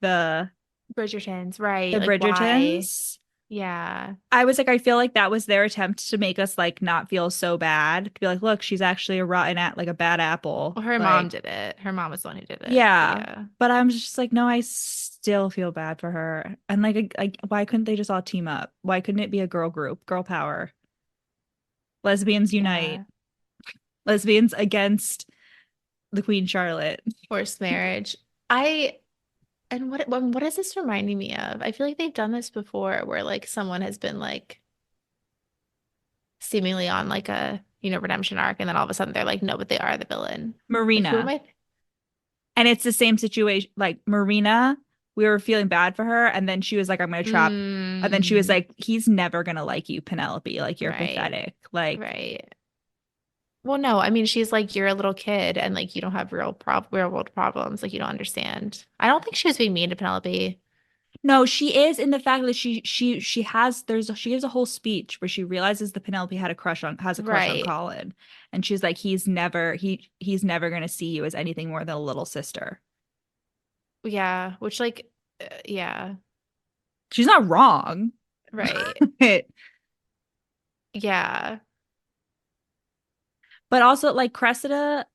Bridgerton's right. the Like why? Bridgertons, Yeah. I was like, I feel like that was their attempt to make us like not feel so bad. To be like, look, she's actually a rotten at like a bad apple. Well, her mom Like, did it. Her mom was the one who did it. But yeah. yeah. But I'm just like, no, I still feel bad for her. And like, why couldn't they just all team up? Why couldn't it be a girl group, girl power? Lesbians unite. Yeah. Lesbians against the Queen Charlotte. Forced marriage. I and what is this reminding me of? I feel like they've done this before where like someone has been like seemingly on like a, redemption arc and then all of a sudden they're like, no, but they are the villain. Like who am Marina. I? And it's the same situation. Like Marina we were feeling bad for her, and then she was like, I'm gonna trap, and then she was Mm, like, he's never gonna like you, Penelope, like you're right. pathetic. Like, Right. Well, no, I mean, she's like, you're a little kid and like you don't have real world problems. Like you don't understand. I don't think she was being mean to Penelope. no, she is, in the fact that she has she gives a whole speech where she realizes that Penelope has a crush on Right. Colin, and she's like, he's never gonna see you as anything more than a little sister. Yeah. Which like, yeah. She's not wrong. Right. But Yeah. also, like, Cressida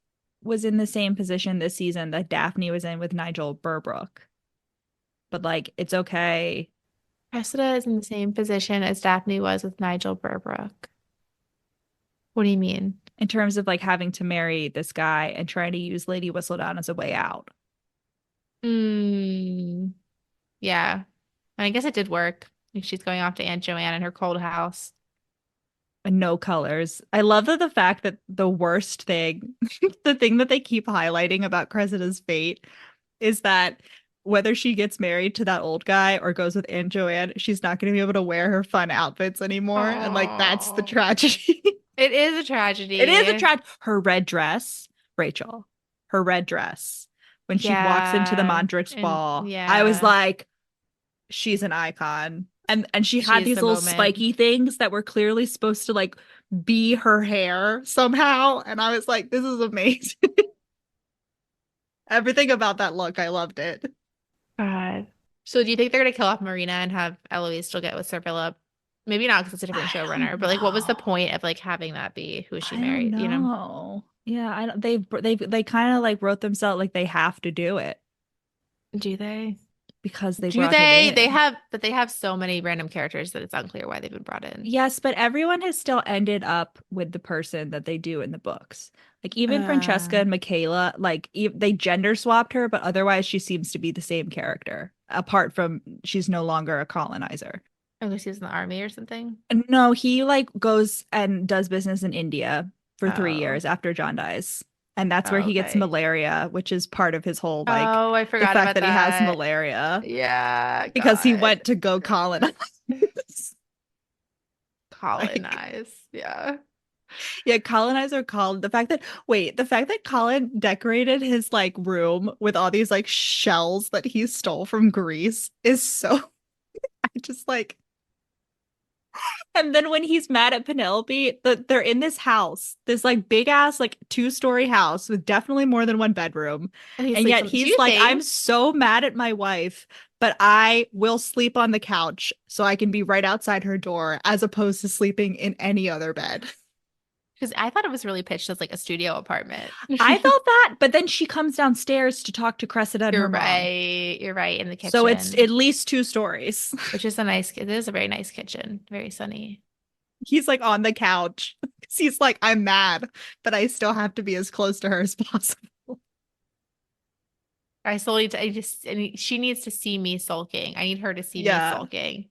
was in the same position this season that Daphne was in with Nigel Burbrook. But like, it's okay Cressida is in the same position as Daphne was with Nigel Burbrook. What do you mean? in terms of like having to marry this guy and trying to use Lady Whistledown as a way out. Mm, yeah. I guess it did work. Like she's going off to Aunt Joanne in her cold house. And no colors. I love that the fact that the worst thing, the thing that they keep highlighting about Cressida's fate is that whether she gets married to that old guy or goes with Aunt Joanne, she's not going to be able to wear her fun outfits anymore. And like, that's the Oh, tragedy. it is a It is a tragedy. tragedy. Her red dress, Rachel, her red dress, when she walks into the Yeah. Mondrick's And ball, I was yeah, like, she's an icon. And she had she's these the little moment. spiky things that were clearly supposed to like be her hair somehow. And I was like, this is amazing. Everything about that look, I loved it. God. So do you think they're gonna kill off Marina and have Eloise still get with Sir Philip? Maybe not because it's a different I don't showrunner, but like what was the know. point of like having that be who she I don't married, you know? know. Yeah, I don't, they kind of like wrote themselves like they have to do it Do they? because they Do brought him they? in. They have so many random characters that it's unclear why they've been brought in. Yes, but everyone has still ended up with the person that they do in the books. Like even Francesca Uh, and Michaela, like they gender swapped her, but otherwise she seems to be the same character, apart from she's no longer a colonizer. I guess he was in the army or something. No, he like goes and does business in India for 3 years Oh, after John dies. And that's where oh, he gets okay. malaria, which is part of his whole like Oh, I the forgot fact about that he has that. malaria Yeah, because he God. went to go colonize. Like, Colonize. Yeah. yeah, colonizer Colin. The fact that Colin decorated his like room with all these like shells that he stole from Greece is so I just like. And then when he's mad at Penelope, they're in this house, this like big ass like 2-story house with definitely more than one bedroom. And he And sleeps yet on, do he's you like, I'm think? so mad at my wife, but I will sleep on the couch so I can be right outside her door as opposed to sleeping in any other bed. Because I thought it was really pitched as like a studio apartment. I felt that, but then she comes downstairs to talk to Cressida and her You're mom. right. You're right in the So it's at kitchen, least 2 stories. which is a nice, it is a very nice kitchen. Very sunny. He's like on the couch. He's like, I'm mad, but I still have to be as close to her as possible. I still need to, she needs to see me sulking. I need her to see me Yeah, sulking.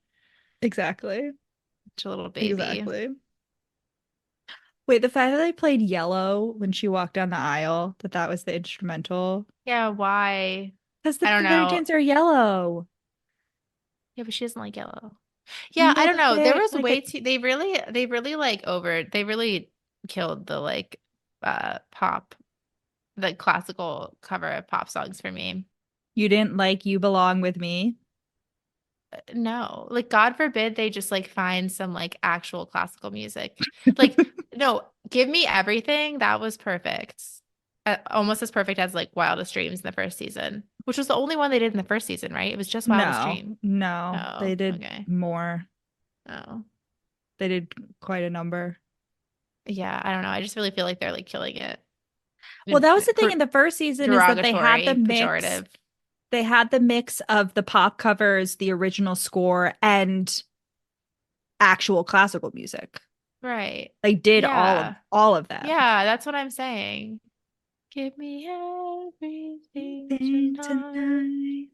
exactly. Such a little baby. Exactly. Wait, the fact that they played Yellow when she walked down the aisle, that was the instrumental. Yeah, why? Because the I don't know. Puritans are yellow. Yeah, but she doesn't like yellow. Yeah, I No, don't but know. There they're was like way too they really like they really killed the like pop the classical cover of pop songs for me. you didn't like You Belong With Me. No, like God forbid they just like find some like actual classical music. Like, no, Give Me Everything. That was perfect. Almost as perfect as like Wildest Dreams in the first season, which was the only one they did in the first season, right? It was just Wildest No, Dream. no, Oh, they did okay. more. Oh, They did quite a number. yeah. I don't know. I just really feel like they're like killing it. Well, that was the thing Per in the first season is that they had the derogatory, mix. pejorative. They had the mix of the pop covers, the original score, and actual classical music. Right. They did Yeah. all of them. Yeah, that's what I'm saying. Give me everything Thing tonight. tonight.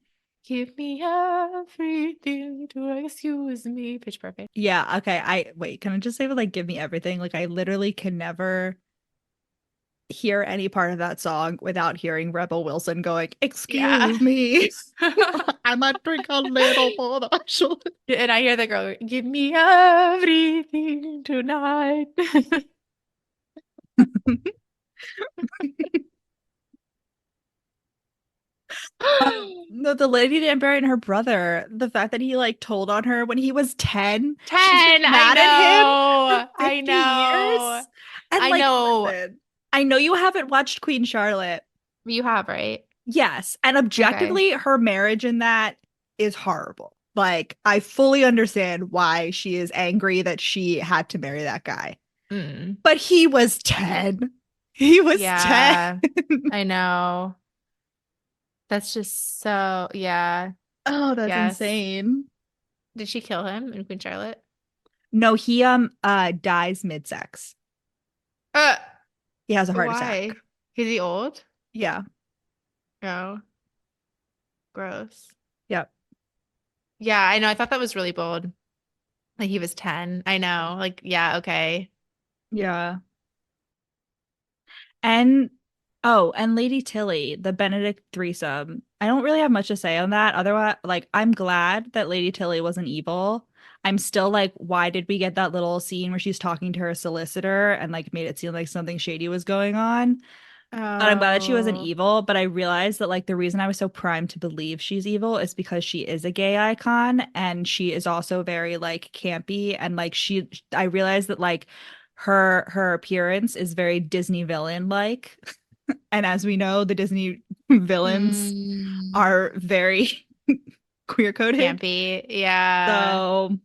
Give me everything to excuse me. Pitch Perfect. Yeah, okay. I wait, can I just say like give me everything? Like I literally can never hear any part of that song without hearing Rebel Wilson going, Yeah. "Excuse me." I might drink a little more, actually. And I hear the girl, give me everything tonight. No, the Lady Danbury and her brother, the fact that he like told on her when he was 10, 10, she's been I mad at him for know. I 50 years. know. And I like, know. listen, I know you haven't watched Queen Charlotte. You have, right? Yes. And Okay. objectively, her marriage in that is horrible. Like, I fully understand why she is angry that she had to marry that guy. Mm. But he was 10. He was 10. Yeah, I know. That's just so, yeah. Oh, that's Yes. insane. Did she kill him in Queen Charlotte? No, he dies mid-sex. Uh, He has a heart attack. why? Is he old? Yeah. No. Gross. Yep. Yeah, I know. I thought that was really bold. Like he was 10. I know. Like, yeah, okay. Yeah. And oh, and Lady Tilly, the Benedict threesome. I don't really have much to say on that. Otherwise, like I'm glad that Lady Tilly wasn't evil. I'm still like, why did we get that little scene where she's talking to her solicitor and like made it seem like something shady was going on? But I'm glad that she wasn't Oh. evil. But I realized that like the reason I was so primed to believe she's evil is because she is a gay icon and she is also very like campy and like I realized that like her appearance is very Disney villain like. And as we know, the Disney villains Mm. are very queer coded. Campy. Yeah. So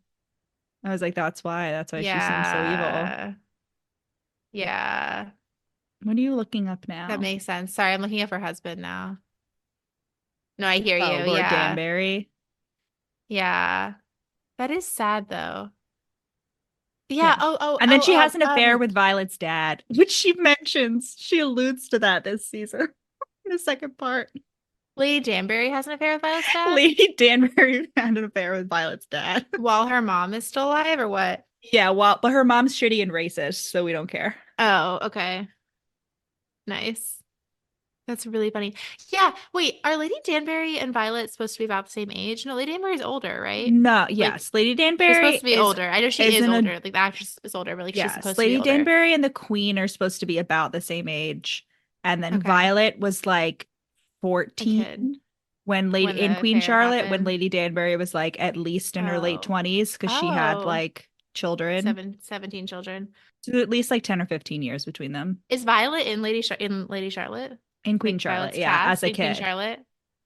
I was like, that's why she seems so evil. Yeah. Yeah. What are you looking up That now? makes sense. Sorry, I'm looking at her husband now. No, I hear Oh, you. Lord Yeah. Danbury. Yeah. That is sad though. Yeah. Yeah. Oh, oh, And then oh, she has an affair um, with Violet's dad, which she mentions. She alludes to that this season in the second part. Lady Danbury has an affair with Violet's dad Lady Danbury had an affair with Violet's dad. while her mom is still alive, or what? Yeah, well, but her mom's shitty and racist, so we don't care. Oh, okay. Nice. That's really funny. Yeah. Wait, are Lady Danbury and Violet supposed to be about the same age? No, Lady Danbury's older, right? No, Like yes, Lady she's supposed to Danbury be older. I know she is is in a older. Like the actress is older, but like she's yes, supposed to be Lady older. Danbury and the Queen are supposed to be about the same age, and then Okay. Violet was like A kid 14 when Lady when in the Queen affair Charlotte, when happened. Lady Danbury was like at least in her late Oh. 20s because she had Oh. like children. 17 children. So at least like 10 or 15 years between them. Is Violet in Lady Charlotte? In Queen Like Charlotte, Violet's yeah, as cast a in Queen kid. Charlotte?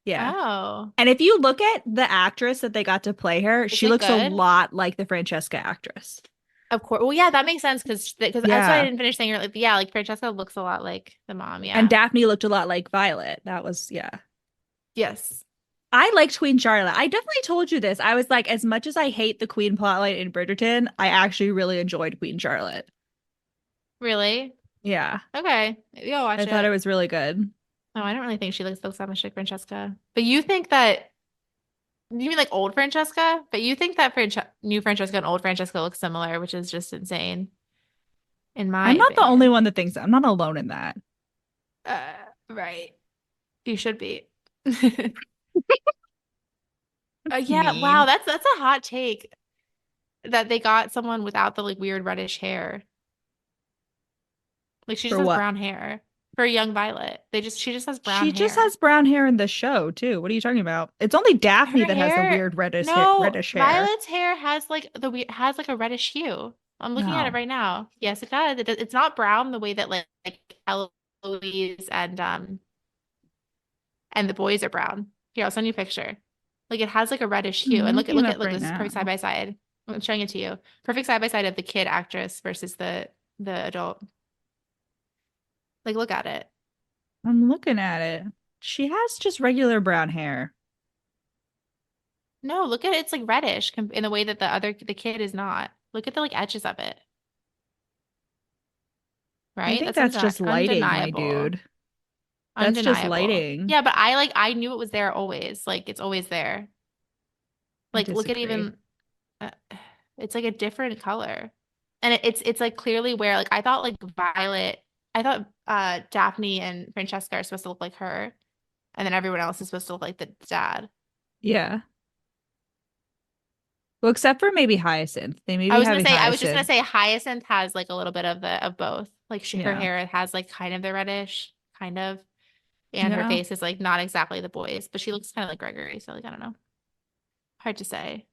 Yeah. Oh. And if you look at the actress that they got to play her, Is she it looks a good? lot like the Francesca actress. Of course. Well, yeah, that makes sense because that's why I Yeah. didn't finish saying like yeah, like Francesca looks a lot like the mom. And Yeah. Daphne looked a lot like Violet. That was, yeah. Yes. I liked Queen Charlotte. I definitely told you this. I was like, as much as I hate the Queen plotline in Bridgerton, I actually really enjoyed Queen Charlotte. Really? Yeah. Okay. Maybe I'll watch I thought it it. was really good. No, I don't really think she looks that much like Francesca. But you think that you mean like old Francesca? But you think that new Francesca and old Francesca look similar, which is just insane, in my I'm not the only opinion. one that thinks I'm not alone in that. Uh, right. You should be. Yeah, wow, Mean. that's a hot take that they got someone without the like weird reddish hair. Like she just For has what? brown hair for a young Violet. She just has brown She just hair. has brown hair in the show, too. What are you talking about? It's only Daphne Her that has the hair, weird no, reddish hair. Violet's hair has like the weird has like a reddish hue. I'm looking at it No. right now. Yes, it does. It's not brown the way that like Eloise and the boys are brown. Here, I'll send you a picture. Like it has like a reddish hue. I'm And looking it look up at look, right this is perfect side now. by side. I'm showing it to you. Perfect side by side of the kid actress versus the adult. Like look at it. I'm looking at it. She has just regular brown hair. No, look at it. It's like reddish in the way that the kid is not. Look at the like edges of it, I right? think That's that's just lighting, my undeniable. dude. That's just Undeniable. lighting. Yeah, but I knew it was there always. Like it's always there. I Like look at disagree. even uh, it's like a different color. And it's like clearly where like I thought like Violet, I thought Daphne and Francesca are supposed to look like her, and then everyone else is supposed to look like the dad. Yeah. Well, except for maybe Hyacinth. They may I be was gonna having say, I was just gonna Hyacinth. say Hyacinth has like a little bit of the of both. Like her Yeah. hair has like kind of the reddish, kind of, and her Yeah. face is like not exactly the boys, but she looks kind of like Gregory. So like I don't know, hard to say.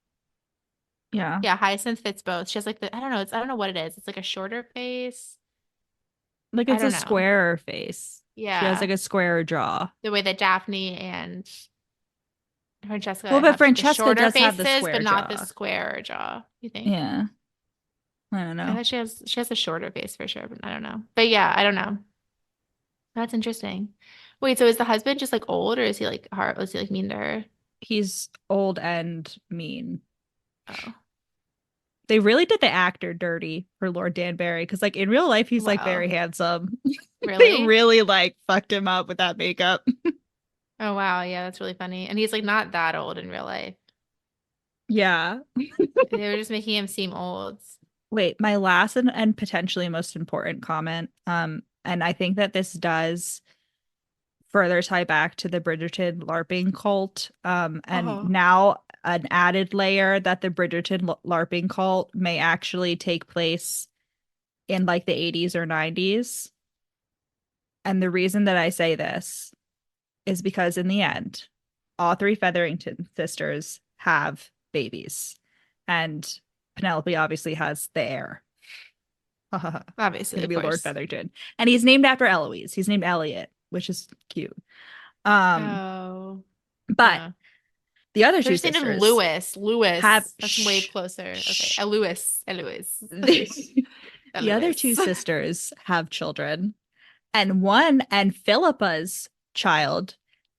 Yeah. Yeah, Hyacinth fits both. She has like the I don't know what it is. It's like a shorter face. Like I it's a don't know. squarer face. She has like Yeah, a squarer jaw. the way that Daphne and Well, Francesca but have the Francesca shorter does have the faces, but square not the jaw. square jaw. You think? Yeah. I don't I know. thought she has a shorter face for sure, but I don't know. But yeah, I don't know. That's interesting. Wait, so is the husband just like old or is he like hard? Was he like mean to her? He's old and mean. Oh, They really did the actor dirty for Lord Danbury because, like, in real life, he's like very well, handsome. They really? really like fucked him up with that makeup. Oh, wow. Yeah, that's really funny. And he's like not that old in real life. Yeah. They were just making him seem old. Wait, my last and potentially most important comment. And I think that this does further tie back to the Bridgerton LARPing cult. And Oh. now an added layer that the Bridgerton LARPing cult may actually take place in like the 80s or 90s. And the reason that I say this is because in the end, all three Featherington sisters have babies. And Penelope obviously has the heir. Obviously, Gonna of be Lord course. Featherton. And he's named after Eloise. He's named Elliot, which is cute. Um, Oh, but yeah. the other Should two just named him sisters Lewis. have Lewis. That's way shh, closer. Okay. shh. Lewis. Lewis. The other two Lewis. sisters have children, and Philippa's child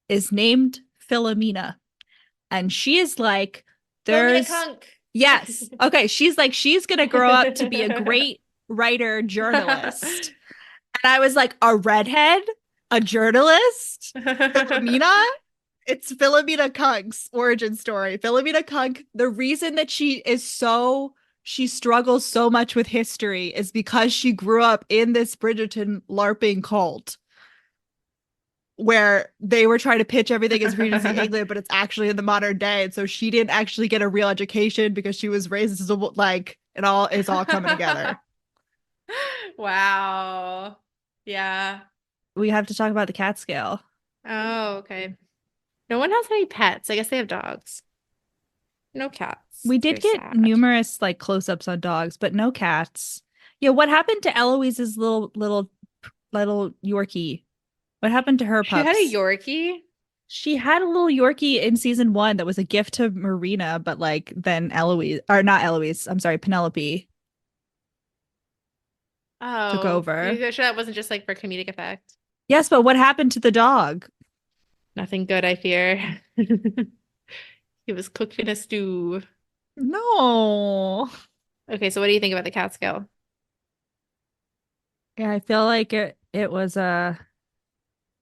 is named Philomena. And she is like, Philomena there's, Kunk. yes. Okay. She's like, she's going to grow up to be a great writer, journalist. And I was like, a redhead? A journalist? Philomena? It's Philomena Kunk's origin story. Philomena Kunk, the reason that she struggles so much with history is because she grew up in this Bridgerton LARPing cult where they were trying to pitch everything as Regency England, but it's actually in the modern day. And so she didn't actually get a real education because she was raised as a, like, it's all coming together. Wow. Yeah. We have to talk about the cat scale. Oh, okay. No one has any pets. I guess they have dogs. No cats. We It's did very get sad. numerous like close-ups on dogs, but no cats. Yeah, what happened to Eloise's little Yorkie? What happened to her She had a pups? Yorkie. She had a little Yorkie in season one that was a gift to Marina, but like then Eloise, or not Eloise, I'm sorry, Penelope took Oh, over. you sure that wasn't just like for comedic effect? Yes, but what happened to the dog? Nothing good, I fear. He was cooked in a stew. No. Okay, so what do you think about the Catskill? Yeah, I feel like it was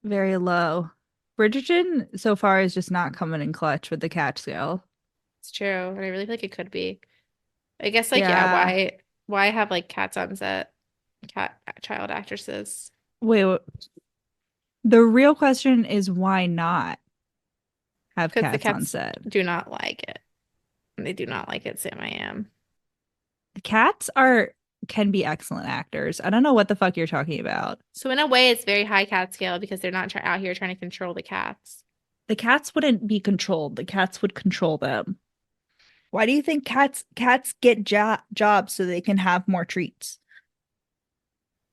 very low. Bridgerton so far is just not coming in clutch with the catch scale. It's true, and I really feel like it could be. I guess like yeah, Yeah. why have like cats on set? Cat child actresses. Wait, the real question is why not have Because the cats on cats set? do not like it. They do not like it, Sam I am. Cats are can be excellent actors. I don't know what the fuck you're talking about. So in a way, it's very high cat scale because they're not out here trying to control the cats. The cats wouldn't be controlled. The cats would control them. Why do you think cats get jobs so they can have more treats?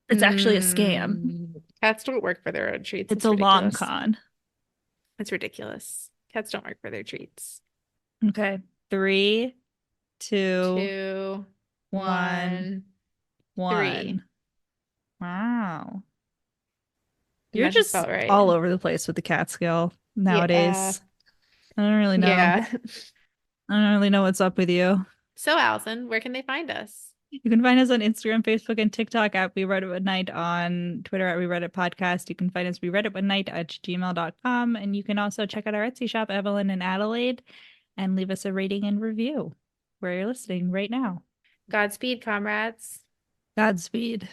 It's actually a scam. Cats don't work for their own treats. It's It's a long ridiculous. con. It's ridiculous. Cats don't work for their treats. Okay. Three, two, Two, one, one, three. one. Wow. And You're that just just felt right. all over the place with the cat scale Yeah. nowadays. I don't really know. Yeah. I don't really know what's up with you. So, Allison, where can they find us? You can find us on Instagram, Facebook, and TikTok at We Read It One Night, on Twitter at We Read It Podcast. You can find us We Read It One Night at gmail.com. And you can also check out our Etsy shop, Evelyn and Adelaide, and leave us a rating and review where you're listening right now. Godspeed, comrades. Godspeed.